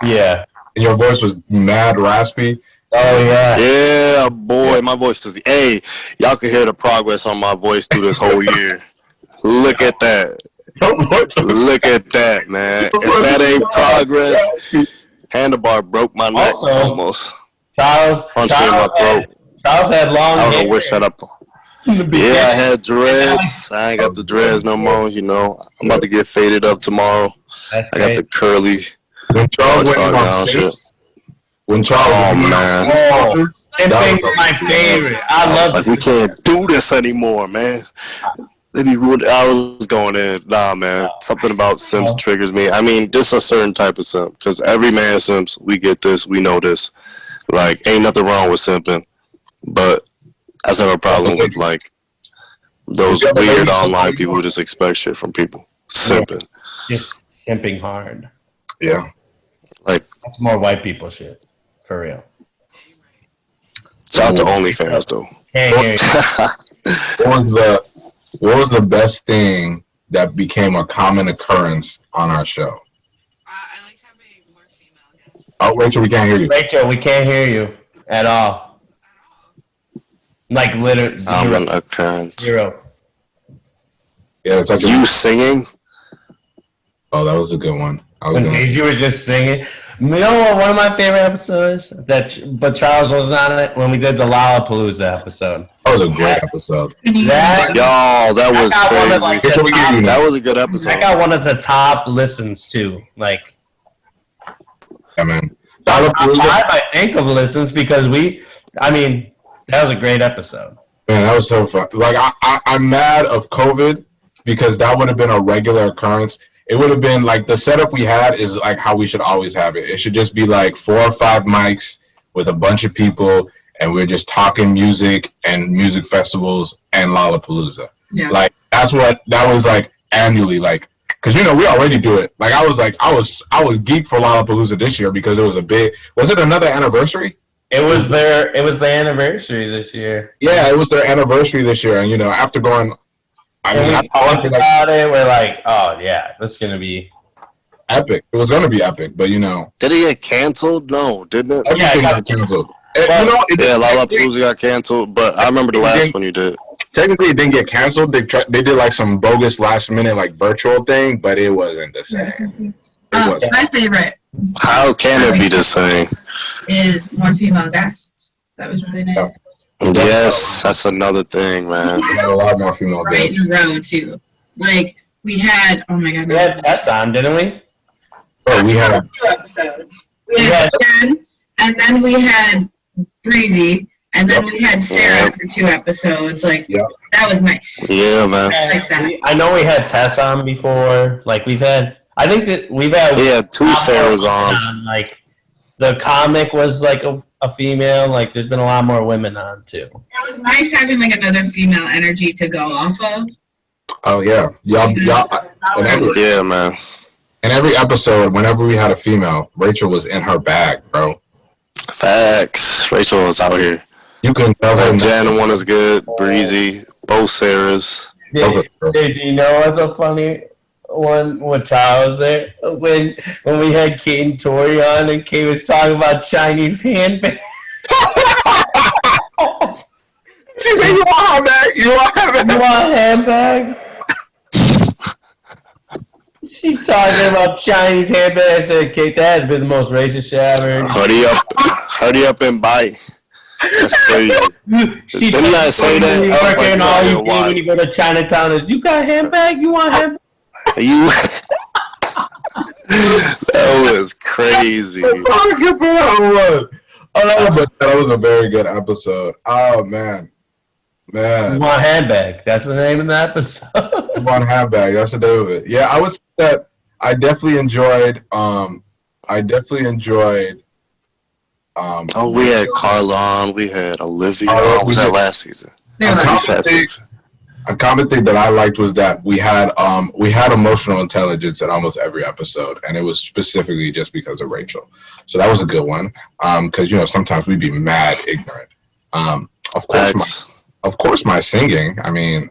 Yeah. And your voice was mad raspy. Oh, yeah. Yeah, boy, my voice was... Hey, y'all can hear the progress on my voice through this whole year. Look at that. Look at that, man. If that ain't progress, handlebar broke my neck almost. Charles had long hair. I don't wish that up. Yeah, I had dreads. I ain't got the dreads no more, you know. I'm about to get faded up tomorrow. I got the curly... When Charles went on Saints, Simping's my favorite. I love it. We can't do this anymore, man. I was going in. Nah, man. Something about Sims triggers me. I mean, this is a certain type of simp. Because every man simps, we get this, we know this. Like, ain't nothing wrong with simping. But I just have a problem with, like, those weird online people who just expect shit from people. Simping. Just simping hard. Yeah. Like, that's more white people shit. For real. Shout out to OnlyFans, though. Hey. What was the best thing that became a common occurrence on our show? I liked having more female guests. Oh, Rachel, we can't hear you. Rachel, we can't hear you at all. Like literally. Common occurrence. 0. Yeah, it's like you singing. Oh, that was a good one. When Daisy was just singing. You know what? One of my favorite episodes but Charles wasn't on it when we did the Lollapalooza episode. That was a great episode. That was crazy. That was a good episode. I got one of the top listens too. Like, yeah, man. Top 5, I think, of listens because that was a great episode. Man, that was so fun. Like, I'm mad of COVID because that would have been a regular occurrence. It would have been like the setup we had is like how we should always have it. It should just be like 4 or 5 mics with a bunch of people, and we're just talking music and music festivals and Lollapalooza. Yeah. Like that was like annually, like, cause we already do it. Like I was geeked for Lollapalooza this year because it was was it another anniversary? It was their anniversary this year. Yeah, it was their anniversary this year, and after going. We talked about it. We're like, oh yeah, this is gonna be epic. It was gonna be epic, but you know, Did it get canceled? No, didn't it? everything it got canceled. Well, You know, it Yeah, technically- Lollapalooza got canceled, but I remember the last one you did. Technically, it didn't get canceled. They did like some bogus last minute like virtual thing, but it wasn't the same. It wasn't. My favorite How can it be the same? is more female guests. That was really nice. Yes, that's another thing, man. We had a lot more female Right guests. in a row too. Like we had, oh my god, We had Tess on, didn't we? Bro, we had 2 episodes. We had Jen, and then we had Breezy, and then we had Sarah for 2 episodes. Like Yep. that was nice. Yeah, man. Like that. I know we had Tess on before. Like we've had, I think that we've had. Yeah, 2 Sarahs on. Like the comic was like a female. Like there's been a lot more women on too. It was nice having like another female energy to go off of. oh yeah, y'all. Yeah, man. In every episode, whenever we had a female, Rachel was in her bag, bro. Facts. Rachel was out here. You couldn't tell her. That Jan one is good. Breezy. Both Sarahs. Did you know what's a funny one when Charles was there? When we had Kate and Tori on and Kate was talking about Chinese handbags. She said, "You want her back? You want her You back?" want a handbag? She's talking about Chinese handbags. I said, Kate, that has been the most racist shit I ever heard. Hurry up and buy. That's crazy. She Didn't I say that? New Oh Yorker my and God, all you you're do when wild. you go to Chinatown is, you got a handbag? You want a handbag? You. That was crazy. Oh, but that was a very good episode. Oh man, You man, want a handbag? That's the name of the episode. one handbag. That's the name of it. Yeah, I would say that I definitely enjoyed. Oh, we had Carla on. We had Olivia. Oh, on. Was that last season? They were like, A common thing that I liked was that we had emotional intelligence in almost every episode, and it was specifically just because of Rachel. So that was a good one. Because sometimes we'd be mad ignorant. Of course, my singing. I mean,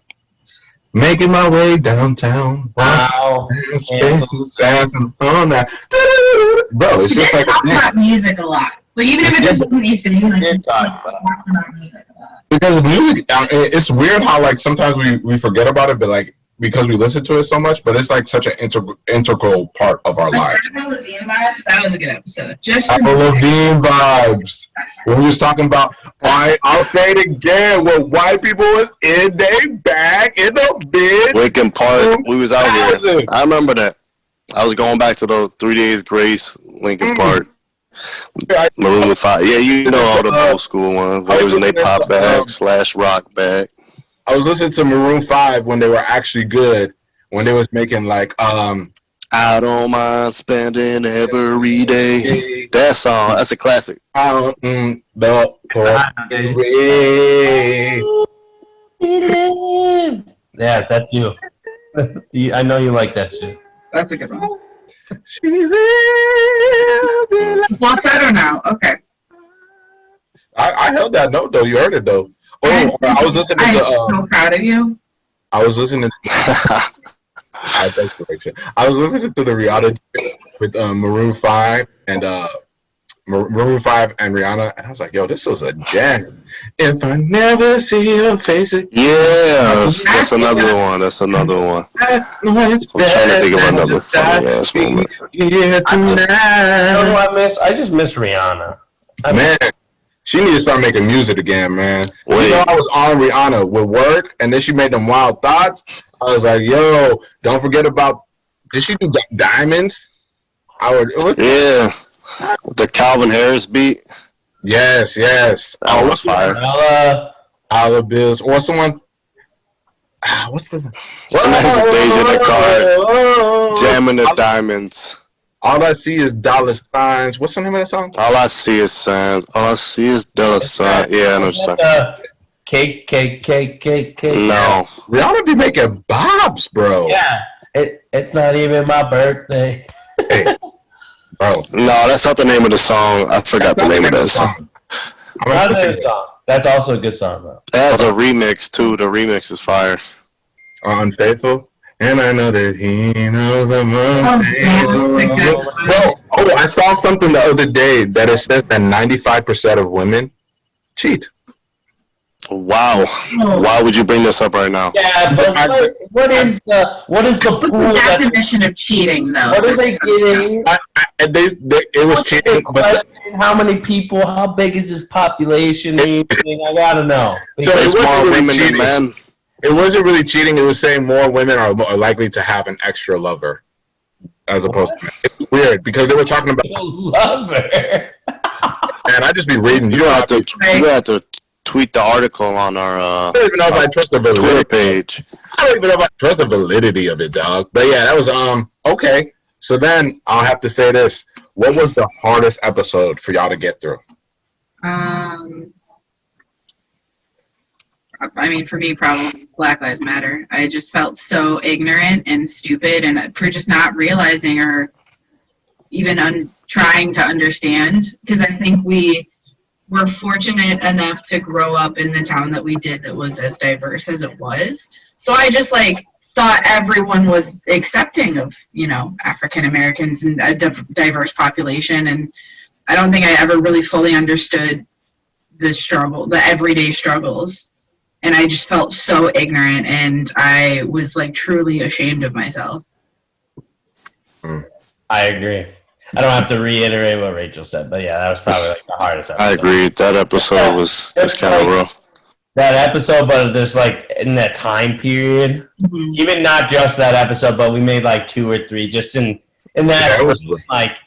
making my way downtown. Wow. Spaces dancing on that. Bro, it's just like talk about music a lot. Like even if it just wasn't used to be like Did talk about music a lot. because music. It's weird how like sometimes we forget about it, but like because we listen to it so much, but it's like such an integral part of our lives. Avril Lavigne vibes, that was a good episode. Just Avril Lavigne vibes. When we was talking about, I'll say it again, what white people was in their bag in the bitch. Lincoln Park. We was out here. 2000. I remember that. I was going back to the 3 Days Grace, Lincoln Park, Maroon 5. Yeah, you know all the old school ones. Where it was in their pop bag / rock bag. I was listening to Maroon 5 when they were actually good, when they was making like I don't mind spending every day. That song, that's a classic. the Yeah, that's you. I know you like that shit. that's a good one. She lived in life. What's better now? Okay. I held that note though. You heard it though. Oh, I was listening I'm to. so proud of you. I was listening. I was listening to the Rihanna with Maroon 5 and Maroon 5 and Rihanna, and I was like, "Yo, this was a jam." If I never see your face again, Yeah, that's another one. That's another one. I'm trying to think of another funny ass moment. Yeah, You know tonight. who I miss? I just miss Rihanna. Man, she need to start making music again, man. Wait. You know, I was on Rihanna with work, and then she made them Wild Thoughts. I was like, "Yo, don't forget about." Did she do Diamonds? Yeah, with the Calvin Harris beat. Yes. That was fire. Dollar Bills or someone. What's the? Somebody's Deja in the car, jamming the diamonds. All I see is dollar signs. What's the name of that song? All I see is signs. All I see is dollar signs. Yeah, I know what you're talking. Cake. No. Rihanna be making bobs, bro. Yeah. It's not even my birthday. Hey, bro. No, that's not the name of the song. I forgot the name of that song. Another song. That's also a good song, though. It has a remix, too. The remix is fire. Unfaithful. And I know that he knows I'm Oh, Bro, I saw something the other day that it says that 95% of women cheat. Wow. Why would you bring this up right now? Yeah, but what is the What's pool the that, definition of cheating, though? what are they getting? It was cheating, but Question, how many people? How big is this population? I gotta know. So There's it wasn't more really women cheating. than men. it wasn't really cheating. It was saying more women are more likely to have an extra lover as opposed to men. It's weird because they were talking about, Love her. and I just be reading. You have to tweet the article on our I don't even know if I trust the Twitter validity. page. I don't even know if I trust the validity of it, dog. But yeah, that was okay. So then I'll have to say this: what was the hardest episode for y'all to get through? I mean, for me, probably Black Lives Matter. I just felt so ignorant and stupid, and for just not realizing or even trying to understand. Because I think we were fortunate enough to grow up in the town that we did, that was as diverse as it was. So I just thought everyone was accepting of, African Americans and a diverse population, and I don't think I ever really fully understood the everyday struggles. And I just felt so ignorant, and I was truly ashamed of myself. I agree. I don't have to reiterate what Rachel said, but yeah, that was probably the hardest episode. I agree. That episode was kind of rough. That episode, but just in that time period, Mm-hmm. even not just that episode, but we made 2 or 3 just in that. Yeah, it was-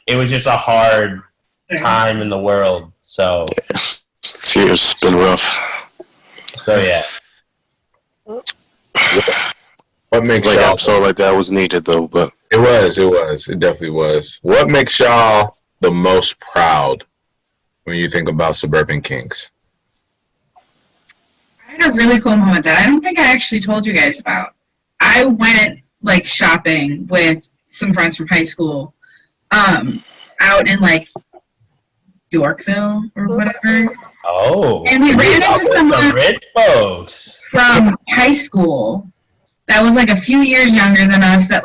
it was just a hard time in the world. So This year's been rough. yeah. What makes Like y'all? episode like that was needed though, but It definitely was. What makes y'all the most proud when you think about Suburban Kings? I had a really cool moment that I don't think I actually told you guys about. I went shopping with some friends from high school, out in Yorkville or whatever. Oh. And we ran into The someone rich folks. from high school that was a few years younger than us, that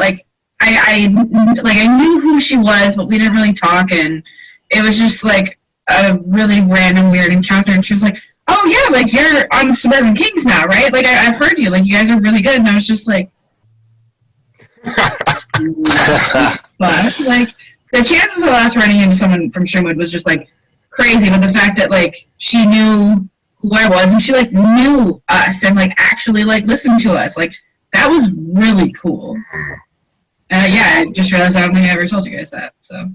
I knew who she was, but we didn't really talk, and it was just a really random weird encounter. And she was like, "Oh yeah, you're on Suburban Kings now, right? I've heard you, you guys are really good." And I was just like, but the chances of us running into someone from Sherwood was just crazy. But the fact that she knew who I was, and she knew us and actually listened to us, that was really cool. Yeah, I just realized I don't think I ever told you guys that. So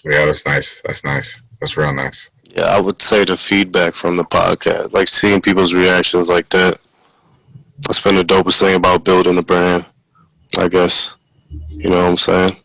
Yeah, that's nice. That's nice. That's real nice. yeah, I would say the feedback from the podcast, seeing people's reactions like that, that's been the dopest thing about building a brand, I guess. You know what I'm saying?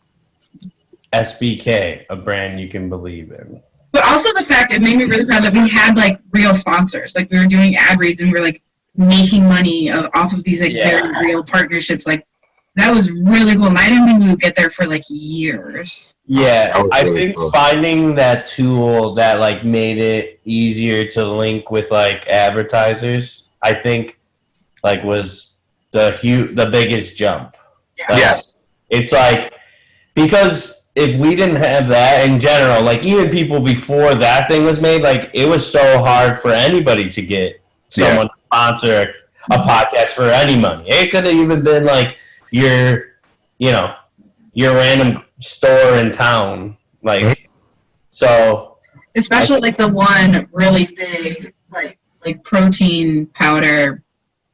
SBK, a brand you can believe in. but also the fact, it made me really proud that we had real sponsors. We were doing ad reads, and we were making money off of these very real partnerships. That was really cool, and I didn't think we would get there for years. Yeah, That was I really think cool. finding that tool that made it easier to link with advertisers, I think was the biggest jump. Yes. It's because if we didn't have that in general, even people before that thing was made, it was so hard for anybody to get someone to sponsor a podcast for any money. It could have even been your random store in town, so. Especially the one really big protein powder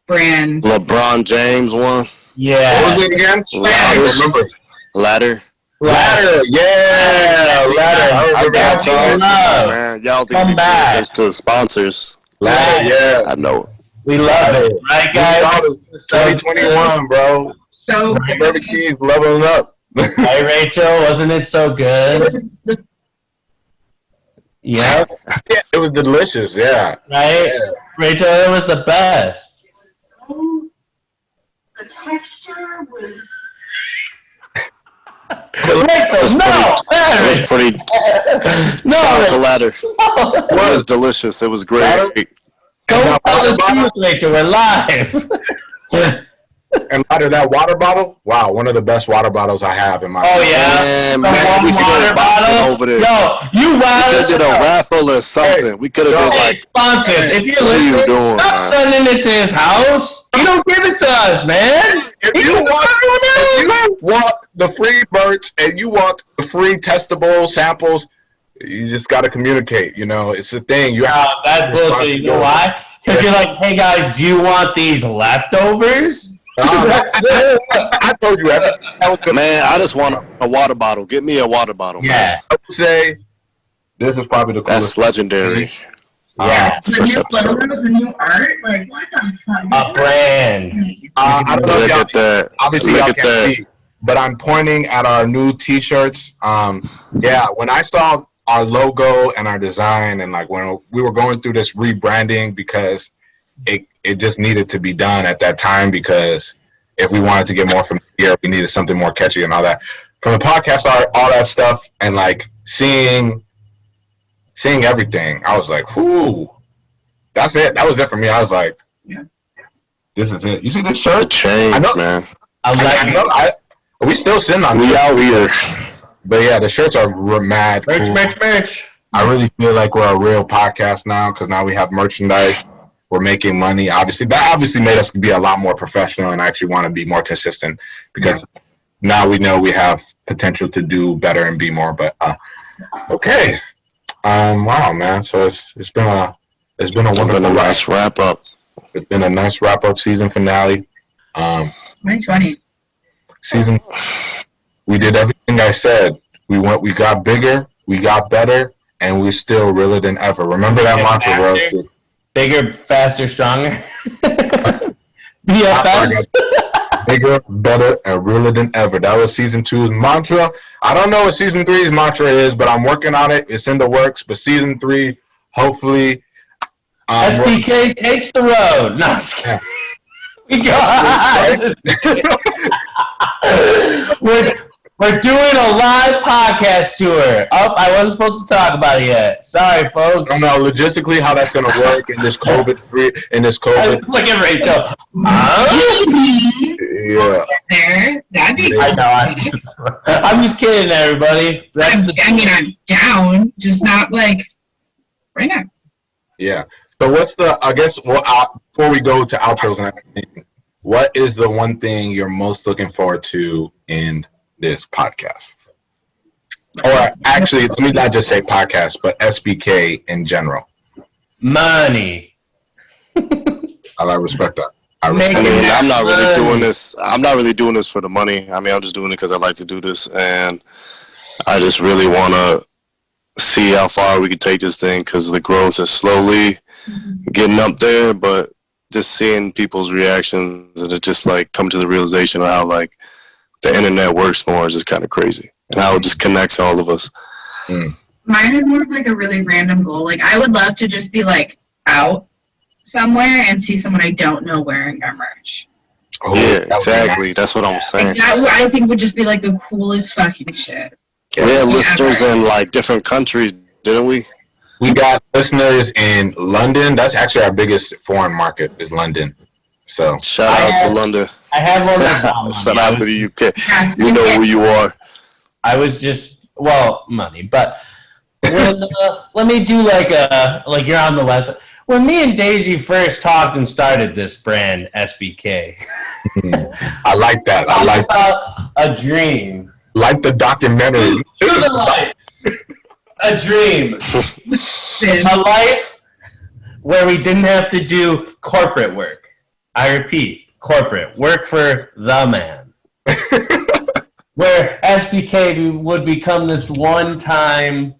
brand. LeBron James one, Yeah. What was it again? I don't remember. Ladder. Ladder. Yeah. Ladder. I I remember got that. y'all, love. man. Y'all Come think back. just to the sponsors. Ladder. Yeah. I know. We love it, right, guys? 2021, bro. So Suburban Kings leveling up. Hey, Rachel, wasn't it so good? Yep, Yeah, it was delicious. Yeah. right? Yeah. Rachel, it was the best. the texture was. Rachel, no! It was pretty. No, Shout out to Rachel, Ladder. It was delicious. It was great. don't tell the truth, Rachel. We're live. And out of that water bottle, wow, one of the best water bottles I have in my. Oh yeah, Man, we one should water go boxing bottle. over there. Yo, you We wild. could did a raffle or something. We could have been Hey, like, sponsors, if you're what are you listening, doing, stop man? sending it to his house. You don't give it to us, man. If you want the free merch and you want the free testable samples, you just got to communicate. You know, it's a thing. You have That's bullshit. You know why? Because you're like, hey guys, do you want these leftovers? That's it. I told you everything. That was good. Man, I just want a water bottle. Get me a water bottle, man. Yeah, I would say this is probably the That's coolest. legendary. yeah. The First new episode. photos, the new art, like what the fuck? A brand. I don't know if Look y'all, at that. obviously Look y'all at can't that. see, but I'm pointing at our new T-shirts. Yeah, when I saw our logo and our design, and like when we were going through this rebranding, because it just needed to be done at that time, because if we wanted to get more familiar, we needed something more catchy and all that. From the podcast art, all that stuff, and like seeing everything, I was like, "Whoo, that's it." That was it for me. I was like, Yeah. "This is it." You see this The shirt? change, I know. man. We still sitting on We shirts. out here. But yeah, the shirts are mad cool. Merch. I really feel like we're a real podcast now, because now we have merchandise. We're making money. Obviously, that made us be a lot more professional and actually want to be more consistent, because now we know we have potential to do better and be more. But okay, wow, man. So it's been a wonderful Been a ride. nice wrap up. It's been a nice wrap up season finale. 2020. Season. We did everything I said. We got bigger, we got better, and we're still realer than ever. Remember that mantra, bro. Faster. Bigger, faster, stronger. BFFs. Bigger, better, and realer than ever. That was season 2's mantra. I don't know what season 3's mantra is, but I'm working on it. It's in the works. But season 3, hopefully. SBK takes the road. No, I'm just kidding. We go. We're doing a live podcast tour. Oh, I wasn't supposed to talk about it yet. Sorry, folks. I don't know logistically how that's going to work in this COVID. Look at Rachel. Yeah. There, that'd be. I know. I'm just kidding, everybody. That's the. I'm down, just not like right now. Yeah. So what's before we go to outros and everything, what is the one thing you're most looking forward to in this podcast? Or actually, let me not just say podcast, but SBK in general. Money. I respect that. I mean, I'm not really money. doing this. I'm not really doing this for the money. I mean, I'm just doing it because I like to do this, and I just really want to see how far we can take this thing, because the growth is slowly getting up there, but just seeing people's reactions and it just like come to the realization of how like the internet works more is just kind of crazy, and how it just connects all of us. Mine is more of like a really random goal. Like I would love to just be like out somewhere and see someone I don't know wearing our merch. Oh, Yeah, that was exactly. nice. That's what I'm Like saying. that, I think would just be like the coolest fucking shit. We had listeners in like different countries, didn't we? We got listeners in London. That's actually our biggest foreign market, is London. So Shout out to London. I have one of Shout out to the UK. Yeah. You know who you are. I was just money, but when let me do like you're on the website. When me and Daisy first talked and started this brand SBK, I like that. I like a dream, the documentary. to the life, a dream, a life where we didn't have to do corporate work. I repeat, corporate work for the man. Where SBK would become this one-time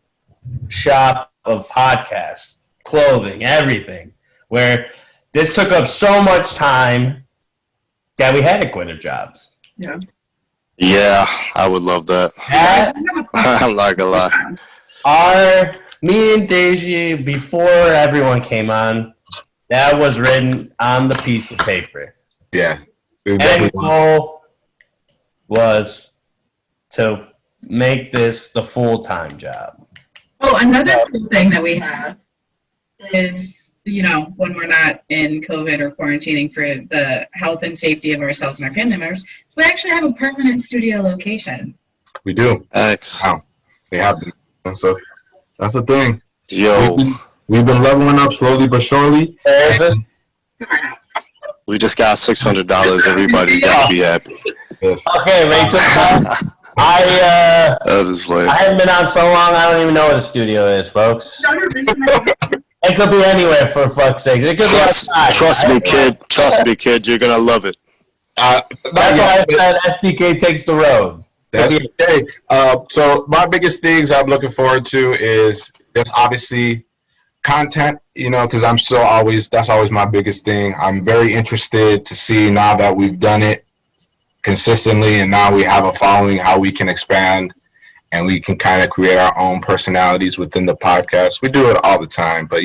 shop of podcasts, clothing, everything. Where this took up so much time that we had to quit our jobs. Yeah, I would love that. That I'm not gonna lie. me and Daisy, before everyone came on, that was written on the piece of paper. Yeah. It was And definitely- goal was to make this the full-time job. Oh, another cool thing that we have is when we're not in COVID or quarantining for the health and safety of ourselves and our family members. So we actually have a permanent studio location. We do. X. Wow. We have them. So that's the thing. Yo, We've been leveling up slowly but surely. we just got $600. Everybody gotta be happy. Yes. Okay, Rachel. That is funny. I haven't been on so long. I don't even know what a studio is, folks. It could be anywhere, for fuck's sake. It could be outside. Trust me, kid. Trust me, kid. You're gonna love it. That's why I said SBK takes the road. That's okay. So my biggest things I'm looking forward to is just obviously content, because that's always my biggest thing. I'm very interested to see now that we've done it consistently and now we have a following, how we can expand and we can kind of create our own personalities within the podcast. We do it all the time, but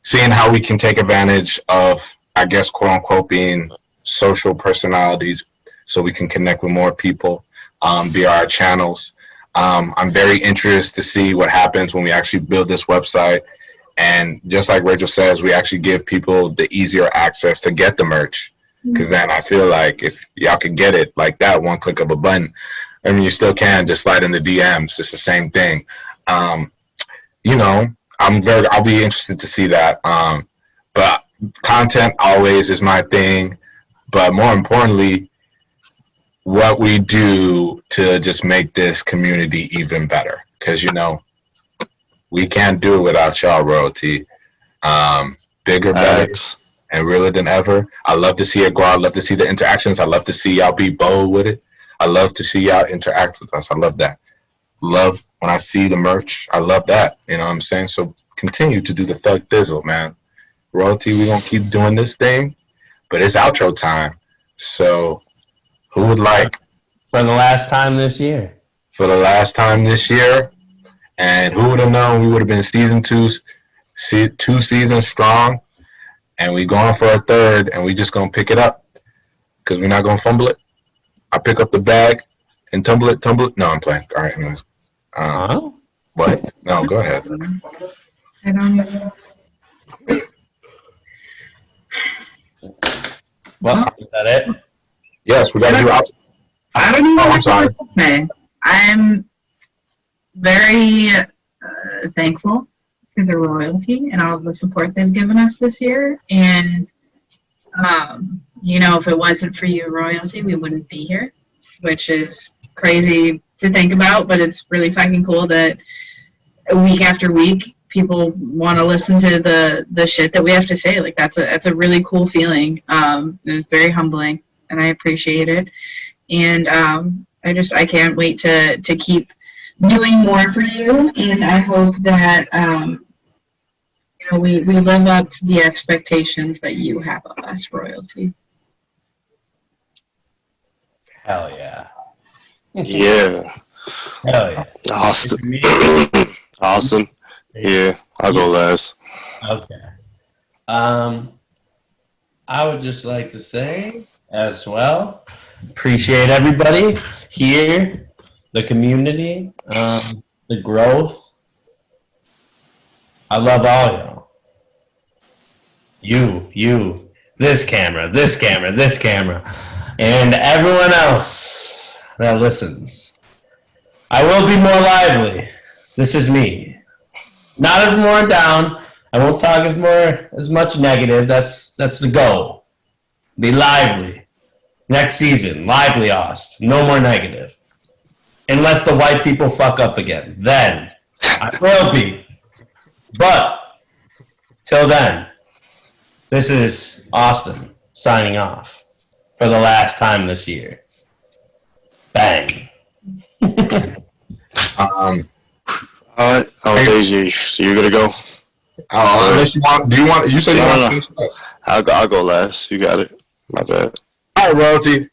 seeing how we can take advantage of, I guess, quote unquote, being social personalities so we can connect with more people via our channels. I'm very interested to see what happens when we actually build this website. And just like Rachel says, we actually give people the easier access to get the merch. Because then I feel like if y'all could get it like that, one click of a button, I mean, you still can just slide in the DMs. It's the same thing. I'll be interested to see that. But content always is my thing. But more importantly, what we do to just make this community even better. Because, we can't do it without y'all, Royalty. Bigger, better, and realer than ever. I love to see it grow. I love to see the interactions. I love to see y'all be bold with it. I love to see y'all interact with us. I love that. Love when I see the merch. I love that. You know what I'm saying? So continue to do the Thug Thizzle, man. Royalty, we're going to keep doing this thing, but it's outro time. So who would like? For the last time this year. For the last time this year. And who would have known we would have been season 2 seasons strong. And we going for a third, and we just going to pick it up because we're not going to fumble it. I pick up the bag and tumble it. No, I'm playing. All right, anyways. What? No, go ahead. I don't know. Well, is that it? Yes, we got to do out. I don't know. Oh, I'm sorry. Okay. I'm very thankful for the Royalty and all the support they've given us this year. And, if it wasn't for you, Royalty, we wouldn't be here, which is crazy to think about, but it's really fucking cool that week after week, people want to listen to the shit that we have to say. Like, that's a really cool feeling. It's very humbling, and I appreciate it. And I can't wait to keep doing more for you, and I hope that we live up to the expectations that you have of us, Royalty. Hell yeah. Yeah. Hell yeah. Austin. Austin. Yeah, I'll go last. Okay. I would just like to say as well, appreciate everybody here, the community, the growth. I love all y'all. You, this camera, and everyone else that listens. I will be more lively. This is me. Not as more down. I won't talk as much negative. That's the goal. Be lively. Next season, lively Ost. No more negative. Unless the white people fuck up again. Then I will be. But till then, this is Austin signing off for the last time this year. Bang. Deji, so you're gonna go? Unless you want, you said you want to finish last. I'll go last. You got it. My bad. All right, Royalty.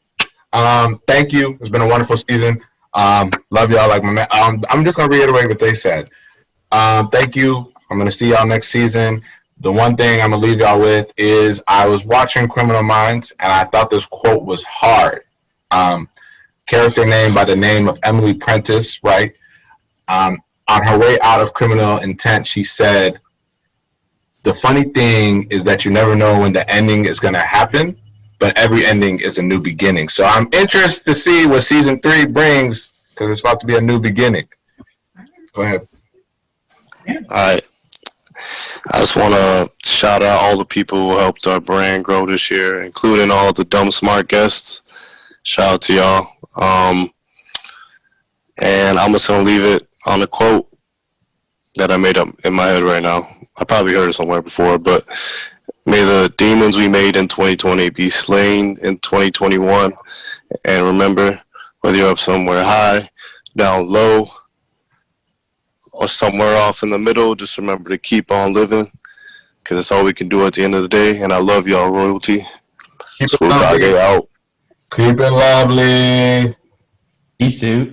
Thank you. It's been a wonderful season. Love y'all like my man. I'm just gonna reiterate what they said. Thank you. I'm gonna see y'all next season. The one thing I'm gonna leave y'all with is I was watching Criminal Minds and I thought this quote was hard. Character name by the name of Emily Prentice, right? On her way out of Criminal Intent, she said, the funny thing is that you never know when the ending is going to happen, but every ending is a new beginning. So I'm interested to see what season 3 brings, because it's about to be a new beginning. Go ahead. All right. I just want to shout out all the people who helped our brand grow this year, including all the dumb smart guests. Shout out to y'all. And I'm just going to leave it on a quote that I made up in my head right now. I probably heard it somewhere before, but may the demons we made in 2020 be slain in 2021. And remember, whether you're up somewhere high, down low, or somewhere off in the middle, just remember to keep on living, because that's all we can do at the end of the day. And I love y'all, royalty. Keep it Swoop lovely. out. Keep it lovely. Peace out.